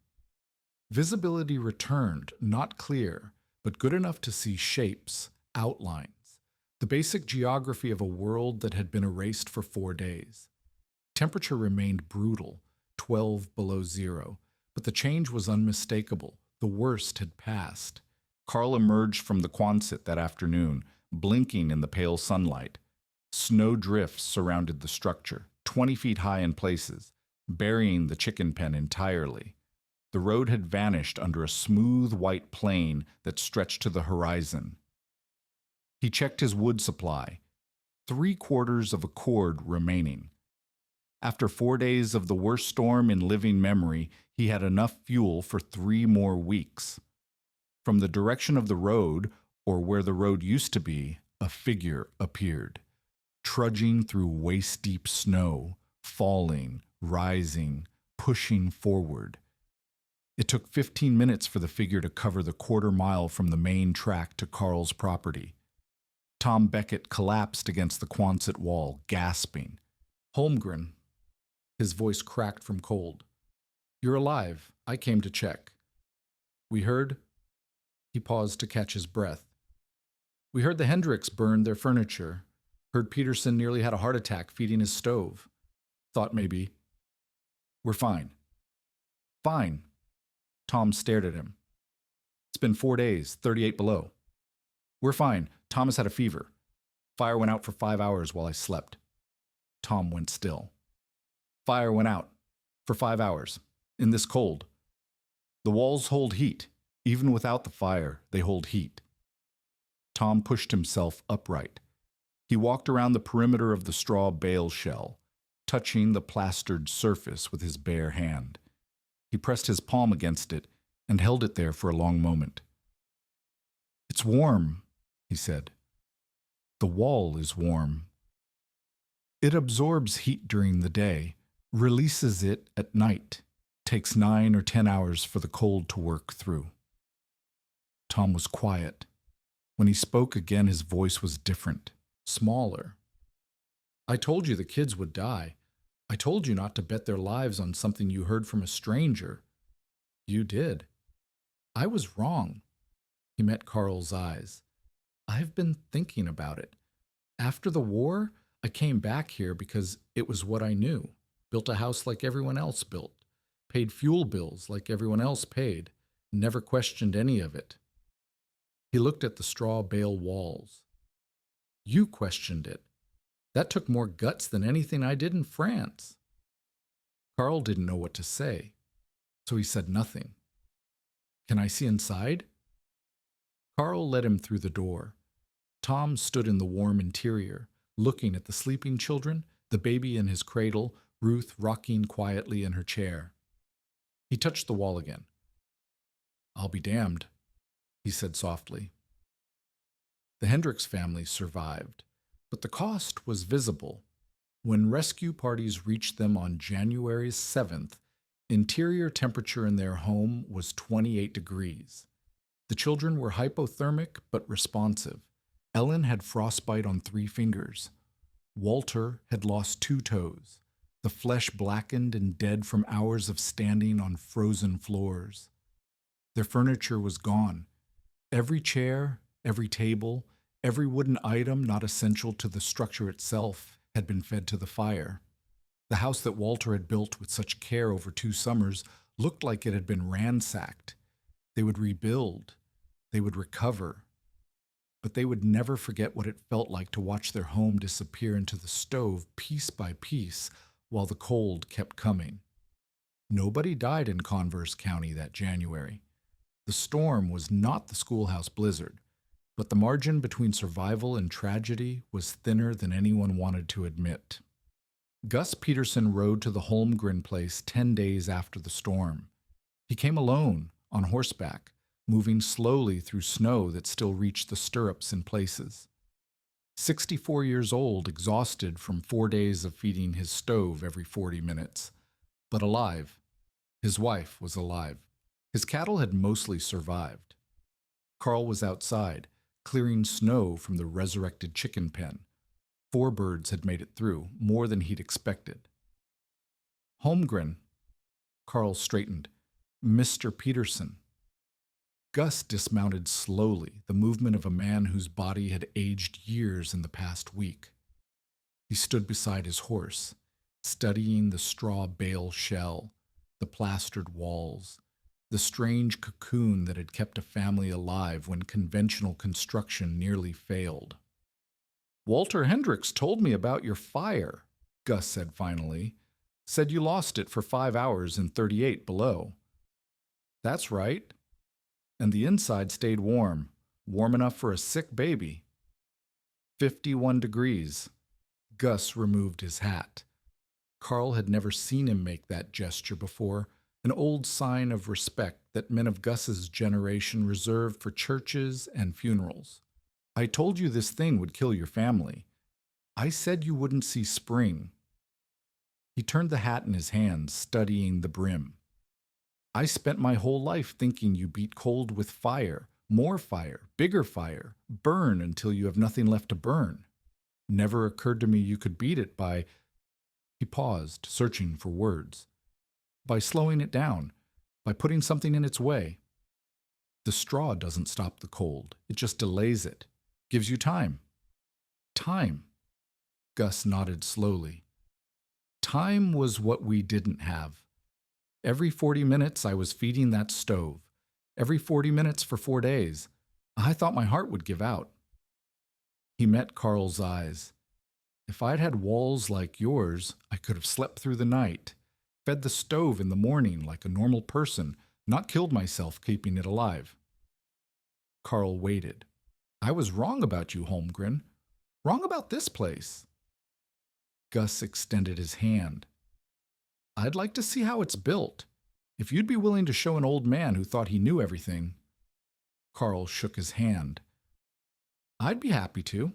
Visibility returned, not clear, but good enough to see shapes, outlines, the basic geography of a world that had been erased for 4 days. Temperature remained brutal, 12 below zero, but the change was unmistakable. The worst had passed. Carl emerged from the Quonset that afternoon, blinking in the pale sunlight. Snow drifts surrounded the structure, 20 feet high in places, burying the chicken pen entirely. The road had vanished under a smooth white plain that stretched to the horizon. He checked his wood supply, 3/4 of a cord remaining. After 4 days of the worst storm in living memory, he had enough fuel for 3 more weeks. From the direction of the road, or where the road used to be, a figure appeared, trudging through waist-deep snow, falling, rising, pushing forward. It took 15 minutes for the figure to cover the 1/4 mile from the main track to Carl's property. Tom Beckett collapsed against the Quonset wall, gasping. "Holmgren." His voice cracked from cold. "You're alive. I came to check." "We heard..." He paused to catch his breath. "We heard the Hendricks burned their furniture. Heard Peterson nearly had a heart attack feeding his stove. Thought maybe..." "We're fine." "Fine." Tom stared at him. "It's been 4 days, 38 below." "We're fine. Thomas had a fever. Fire went out for 5 hours while I slept." Tom went still. "Fire went out. For 5 hours. In this cold. The walls hold heat. Even without the fire, they hold heat." Tom pushed himself upright. He walked around the perimeter of the straw bale shell, touching the plastered surface with his bare hand. He pressed his palm against it and held it there for a long moment. "It's warm," he said. "The wall is warm. It absorbs heat during the day, releases it at night. Takes 9 or 10 hours for the cold to work through." Tom was quiet. When he spoke again, his voice was different, smaller. "I told you the kids would die. I told you not to bet their lives on something you heard from a stranger. You did. I was wrong." He met Carl's eyes. "I've been thinking about it. After the war, I came back here because it was what I knew. Built a house like everyone else built. Paid fuel bills like everyone else paid. Never questioned any of it." He looked at the straw bale walls. "You questioned it. That took more guts than anything I did in France." Carl didn't know what to say, so he said nothing. "Can I see inside?" Carl led him through the door. Tom stood in the warm interior, looking at the sleeping children, the baby in his cradle, Ruth rocking quietly in her chair. He touched the wall again. "I'll be damned," he said softly. The Hendricks family survived, but the cost was visible. When rescue parties reached them on January 7th, interior temperature in their home was 28 degrees. The children were hypothermic but responsive. Ellen had frostbite on 3 fingers. Walter had lost 2 toes, the flesh blackened and dead from hours of standing on frozen floors. Their furniture was gone. Every chair, every table, every wooden item not essential to the structure itself had been fed to the fire. The house that Walter had built with such care over 2 summers looked like it had been ransacked. They would rebuild. They would recover. But they would never forget what it felt like to watch their home disappear into the stove piece by piece while the cold kept coming. Nobody died in Converse County that January. The storm was not the schoolhouse blizzard, but the margin between survival and tragedy was thinner than anyone wanted to admit. Gus Peterson rode to the Holmgren place 10 days after the storm. He came alone, on horseback, moving slowly through snow that still reached the stirrups in places. 64 years old, exhausted from 4 days of feeding his stove every 40 minutes, but alive. His wife was alive. His cattle had mostly survived. Carl was outside, clearing snow from the resurrected chicken pen. 4 birds had made it through, more than he'd expected. "Holmgren." Carl straightened. Mr. Peterson. Gus dismounted slowly, the movement of a man whose body had aged years in the past week. He stood beside his horse, studying the straw bale shell, the plastered walls, the strange cocoon that had kept a family alive when conventional construction nearly failed. "Walter Hendricks told me about your fire," Gus said finally. "Said you lost it for 5 hours in 38 below." "That's right. And the inside stayed warm, warm enough for a sick baby." 51 degrees. Gus removed his hat. Carl had never seen him make that gesture before, an old sign of respect that men of Gus's generation reserved for churches and funerals. "I told you this thing would kill your family. I said you wouldn't see spring." He turned the hat in his hands, studying the brim. "I spent my whole life thinking you beat cold with fire, more fire, bigger fire, burn until you have nothing left to burn. Never occurred to me you could beat it by—" He paused, searching for words. "By slowing it down, by putting something in its way. The straw doesn't stop the cold, it just delays it, gives you time." "Time." Gus nodded slowly. "Time was what we didn't have. Every 40 minutes I was feeding that stove. Every 40 minutes for 4 days. I thought my heart would give out." He met Carl's eyes. "If I'd had walls like yours, I could have slept through the night, fed the stove in the morning like a normal person, not killed myself keeping it alive." Carl waited. "I was wrong about you, Holmgren. Wrong about this place." Gus extended his hand. "I'd like to see how it's built. If you'd be willing to show an old man who thought he knew everything." Carl shook his hand. "I'd be happy to."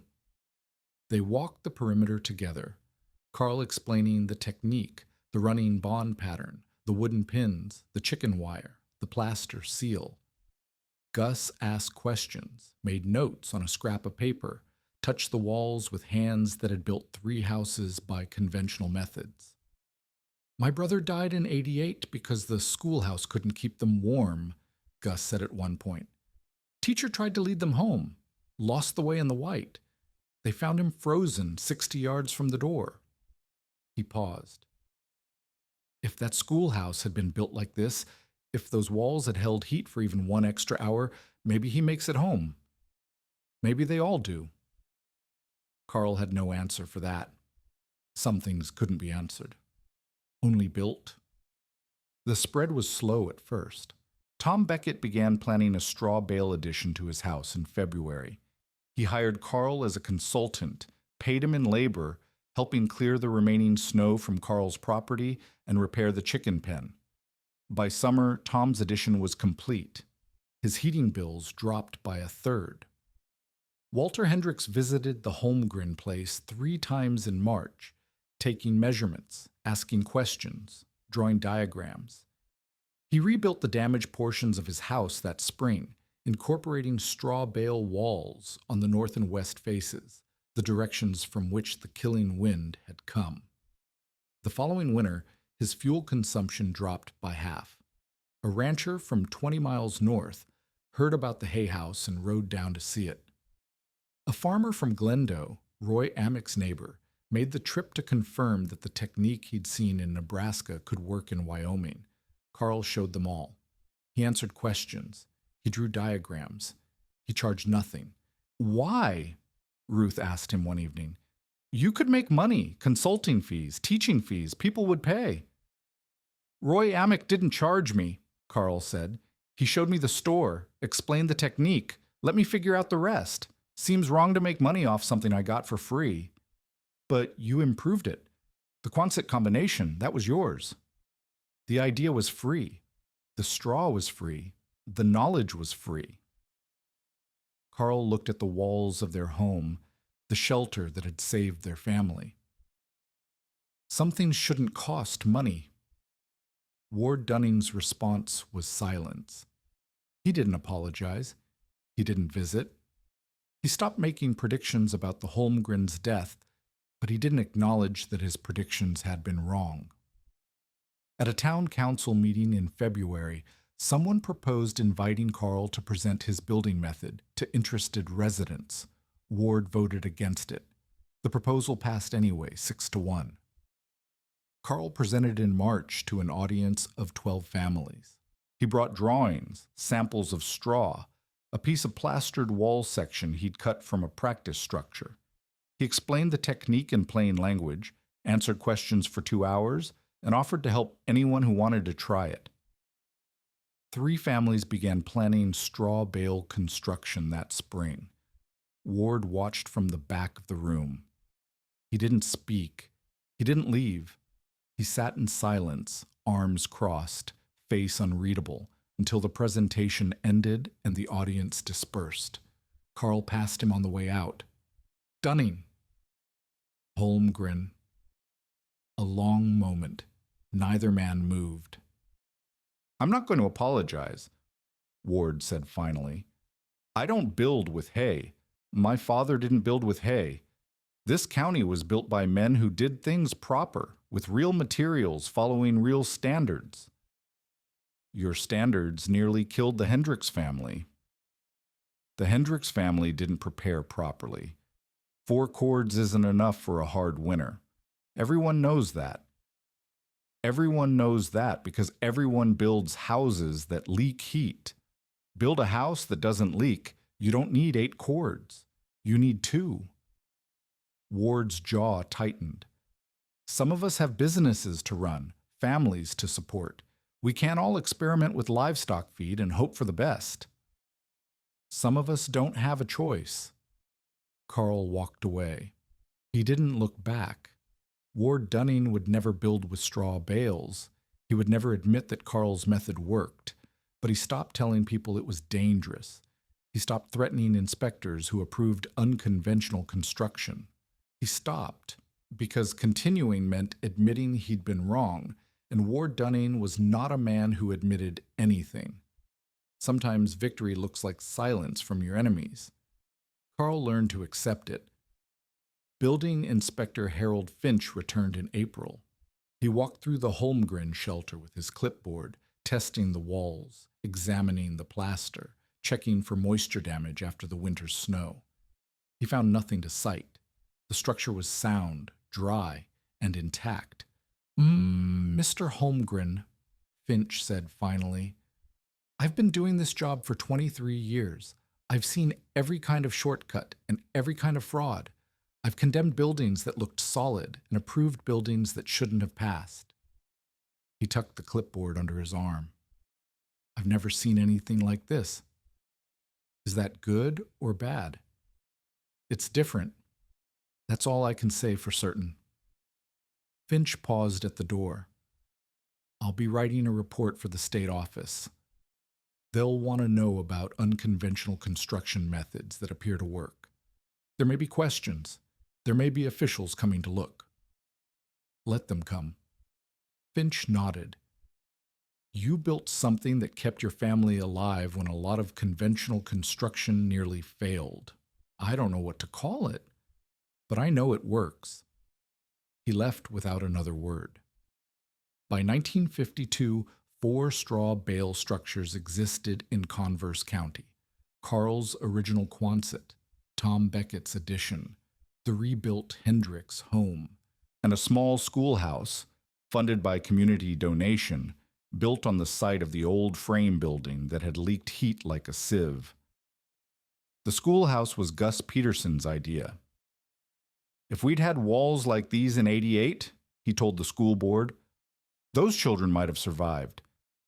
They walked the perimeter together, Carl explaining the technique, the running bond pattern, the wooden pins, the chicken wire, the plaster seal. Gus asked questions, made notes on a scrap of paper, touched the walls with hands that had built 3 houses by conventional methods. "My brother died in 88 because the schoolhouse couldn't keep them warm," Gus said at one point. "Teacher tried to lead them home, lost the way in the white. They found him frozen 60 yards from the door." He paused. "If that schoolhouse had been built like this, if those walls had held heat for even 1 extra hour, maybe he makes it home. Maybe they all do." Carl had no answer for that. Some things couldn't be answered. Only built. The spread was slow at first. Tom Beckett began planning a straw bale addition to his house in February. He hired Carl as a consultant, paid him in labor, helping clear the remaining snow from Carl's property and repair the chicken pen. By summer, Tom's addition was complete. His heating bills dropped by 1/3. Walter Hendricks visited the Holmgren place 3 times in March, taking measurements, asking questions, drawing diagrams. He rebuilt the damaged portions of his house that spring, incorporating straw bale walls on the north and west faces, the directions from which the killing wind had come. The following winter, his fuel consumption dropped by half. A rancher from 20 miles north heard about the hay house and rode down to see it. A farmer from Glendo, Roy Amick's neighbor, made the trip to confirm that the technique he'd seen in Nebraska could work in Wyoming. Carl showed them all. He answered questions. He drew diagrams. He charged nothing. "Why?" Ruth asked him one evening. "You could make money, consulting fees, teaching fees, people would pay." "Roy Amick didn't charge me," Carl said. "He showed me the store, explained the technique, let me figure out the rest. Seems wrong to make money off something I got for free." "But you improved it. The Quonset combination, that was yours." "The idea was free. The straw was free. The knowledge was free." Carl looked at the walls of their home, the shelter that had saved their family. Some things shouldn't cost money. Ward Dunning's response was silence. He didn't apologize. He didn't visit. He stopped making predictions about the Holmgren's death, but he didn't acknowledge that his predictions had been wrong. At a town council meeting in February, someone proposed inviting Carl to present his building method to interested residents. Ward voted against it. The proposal passed anyway, 6-1. Carl presented in March to an audience of 12 families. He brought drawings, samples of straw, a piece of plastered wall section he'd cut from a practice structure. He explained the technique in plain language, answered questions for 2 hours, and offered to help anyone who wanted to try it. 3 families began planning straw bale construction that spring. Ward watched from the back of the room. He didn't speak. He didn't leave. He sat in silence, arms crossed, face unreadable, until the presentation ended and the audience dispersed. Carl passed him on the way out. "Dunning." Holmgren. A long moment. Neither man moved. "I'm not going to apologize," Ward said finally. "I don't build with hay. My father didn't build with hay. This county was built by men who did things proper, with real materials, following real standards. Your standards nearly killed the Hendricks family." The Hendricks family didn't prepare properly. 4 cords isn't enough for a hard winter. Everyone knows that. Everyone knows that because everyone builds houses that leak heat. Build a house that doesn't leak. You don't need 8 cords. You need 2. Ward's jaw tightened. Some of us have businesses to run, families to support. We can't all experiment with livestock feed and hope for the best. Some of us don't have a choice. Carl walked away. He didn't look back. Ward Dunning would never build with straw bales. He would never admit that Carl's method worked, but he stopped telling people it was dangerous. He stopped threatening inspectors who approved unconventional construction. He stopped because continuing meant admitting he'd been wrong, and Ward Dunning was not a man who admitted anything. Sometimes victory looks like silence from your enemies. Carl learned to accept it. Building Inspector Harold Finch returned in April. He walked through the Holmgren shelter with his clipboard, testing the walls, examining the plaster, checking for moisture damage after the winter's snow. He found nothing to cite. The structure was sound, dry, and intact. "Mr. Holmgren," Finch said finally, "I've been doing this job for 23 years. I've seen every kind of shortcut and every kind of fraud. I've condemned buildings that looked solid and approved buildings that shouldn't have passed." He tucked the clipboard under his arm. "I've never seen anything like this." "Is that good or bad?" "It's different. That's all I can say for certain." Finch paused at the door. "I'll be writing a report for the state office. They'll want to know about unconventional construction methods that appear to work. There may be questions. There may be officials coming to look. Let them come." Finch nodded. "You built something that kept your family alive when a lot of conventional construction nearly failed. I don't know what to call it, but I know it works." He left without another word. By 1952, 4 straw bale structures existed in Converse County: Carl's original Quonset, Tom Beckett's addition, the rebuilt Hendricks home, and a small schoolhouse, funded by community donation, built on the site of the old frame building that had leaked heat like a sieve. The schoolhouse was Gus Peterson's idea. "If we'd had walls like these in '88, he told the school board, "those children might have survived.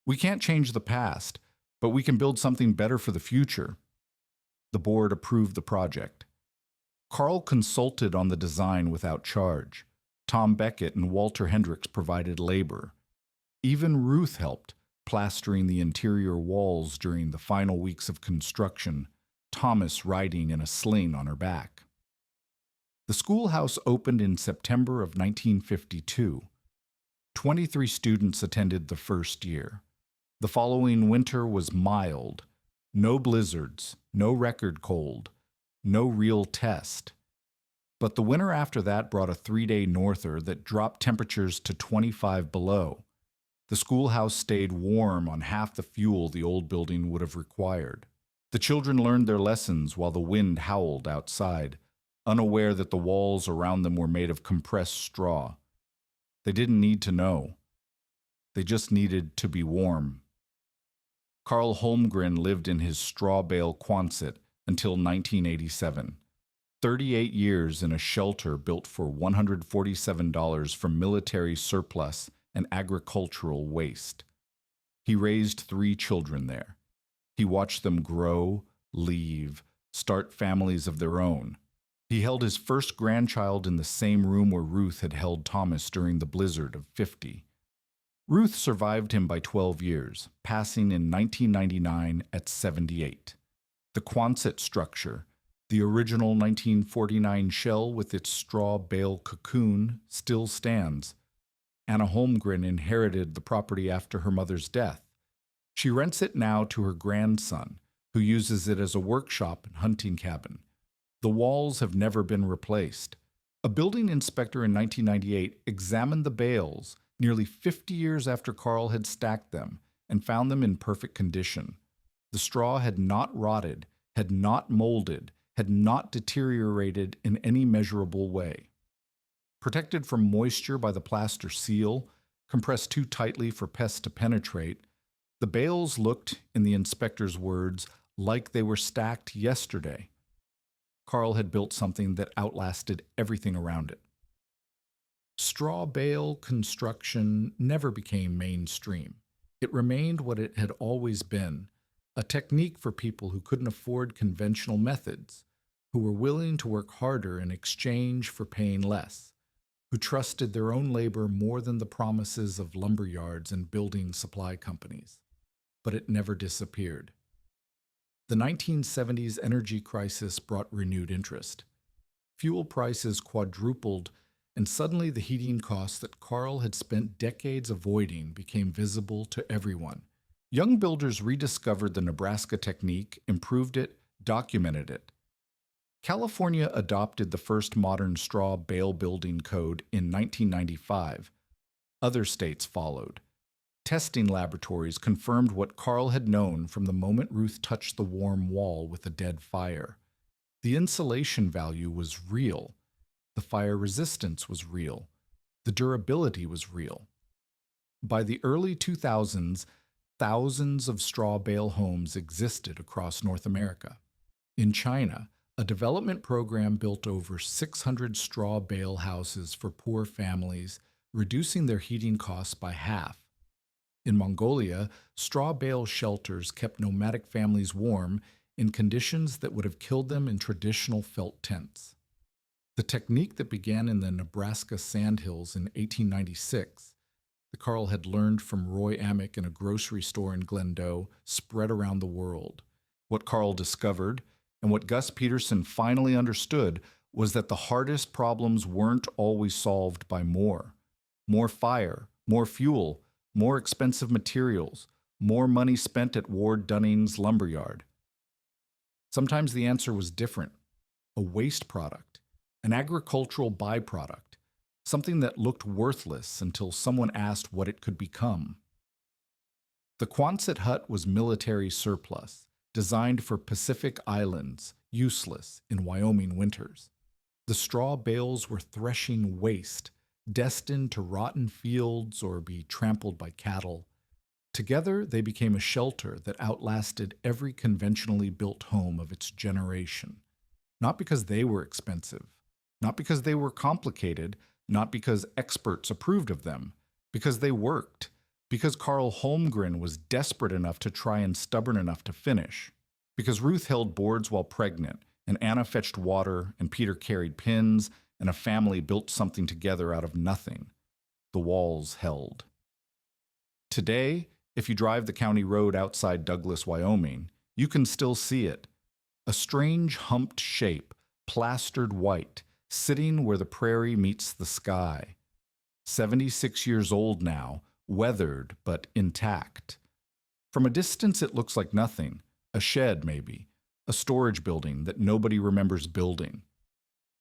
We can't change the past, but we can build something better for the future." The board approved the project. Carl consulted on the design without charge. Tom Beckett and Walter Hendricks provided labor. Even Ruth helped, plastering the interior walls during the final weeks of construction, Thomas riding in a sling on her back. The schoolhouse opened in September of 1952. 23 students attended the first year. The following winter was mild. No blizzards, no record cold, no real test. But the winter after that brought a 3-day norther that dropped temperatures to 25 below. The schoolhouse stayed warm on half the fuel the old building would have required. The children learned their lessons while the wind howled outside, unaware that the walls around them were made of compressed straw. They didn't need to know. They just needed to be warm. Carl Holmgren lived in his straw bale Quonset until 1987. 38 years in a shelter built for $147 from military surplus and agricultural waste. He raised 3 children there. He watched them grow, leave, start families of their own. He held his first grandchild in the same room where Ruth had held Thomas during the blizzard of '50. Ruth survived him by 12 years, passing in 1999 at 78. The Quonset structure, the original 1949 shell with its straw bale cocoon, still stands. Anna Holmgren inherited the property after her mother's death. She rents it now to her grandson, who uses it as a workshop and hunting cabin. The walls have never been replaced. A building inspector in 1998 examined the bales nearly 50 years after Carl had stacked them and found them in perfect condition. The straw had not rotted, had not molded, had not deteriorated in any measurable way. Protected from moisture by the plaster seal, compressed too tightly for pests to penetrate, the bales looked, in the inspector's words, like they were stacked yesterday. Carl had built something that outlasted everything around it. Straw bale construction never became mainstream. It remained what it had always been, a technique for people who couldn't afford conventional methods, who were willing to work harder in exchange for paying less, who trusted their own labor more than the promises of lumber yards and building supply companies. But it never disappeared. The 1970s energy crisis brought renewed interest. Fuel prices quadrupled, and suddenly the heating costs that Carl had spent decades avoiding became visible to everyone. Young builders rediscovered the Nebraska technique, improved it, documented it. California adopted the first modern straw bale building code in 1995. Other states followed. Testing laboratories confirmed what Carl had known from the moment Ruth touched the warm wall with a dead fire. The insulation value was real. The fire resistance was real. The durability was real. By the early 2000s, thousands of straw bale homes existed across North America. In China, a development program built over 600 straw bale houses for poor families, reducing their heating costs by half. In Mongolia, straw bale shelters kept nomadic families warm in conditions that would have killed them in traditional felt tents. The technique that began in the Nebraska sandhills in 1896, that Carl had learned from Roy Amick in a grocery store in Glendow, spread around the world. What Carl discovered, and what Gus Peterson finally understood, was that the hardest problems weren't always solved by more. More fire, more fuel, more expensive materials, more money spent at Ward Dunning's lumberyard. Sometimes the answer was different. A waste product, an agricultural byproduct, something that looked worthless until someone asked what it could become. The Quonset hut was military surplus, designed for Pacific islands, useless in Wyoming winters. The straw bales were threshing waste, destined to rotten fields or be trampled by cattle. Together, they became a shelter that outlasted every conventionally built home of its generation. Not because they were expensive, not because they were complicated, not because experts approved of them, because they worked, because Carl Holmgren was desperate enough to try and stubborn enough to finish, because Ruth held boards while pregnant, and Anna fetched water, and Peter carried pins, and a family built something together out of nothing. The walls held. Today, if you drive the county road outside Douglas, Wyoming, you can still see it. A strange humped shape, plastered white, sitting where the prairie meets the sky. 76 years old now, weathered but intact. From a distance it looks like nothing, a shed maybe, a storage building that nobody remembers building.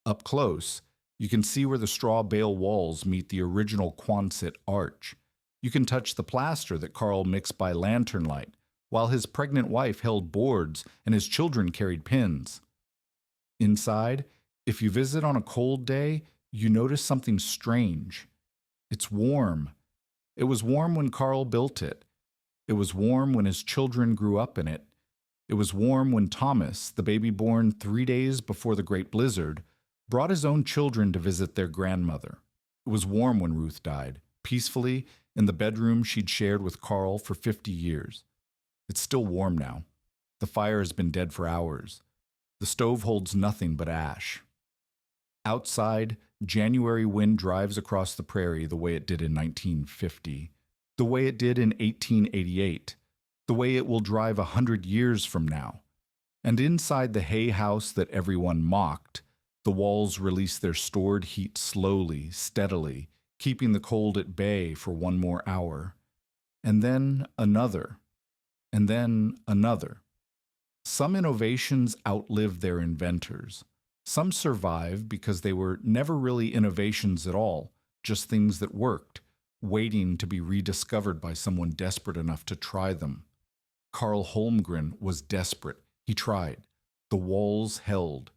Up close, you can see where the straw bale walls meet the original Quonset arch. You can touch the plaster that Carl mixed by lantern light, while his pregnant wife held boards and his children carried pins. Inside, if you visit on a cold day, you notice something strange. It's warm. It was warm when Carl built it. It was warm when his children grew up in it. It was warm when Thomas, the baby born 3 days before the Great Blizzard, brought his own children to visit their grandmother. It was warm when Ruth died, peacefully, in the bedroom she'd shared with Carl for 50 years. It's still warm now. The fire has been dead for hours. The stove holds nothing but ash. Outside, January wind drives across the prairie the way it did in 1950, the way it did in 1888, the way it will drive 100 years from now. And inside the hay house that everyone mocked, the walls release their stored heat slowly, steadily, keeping the cold at bay for one more hour. And then another. And then another. Some innovations outlive their inventors. Some survive because they were never really innovations at all, just things that worked, waiting to be rediscovered by someone desperate enough to try them. Carl Holmgren was desperate. He tried. The walls held.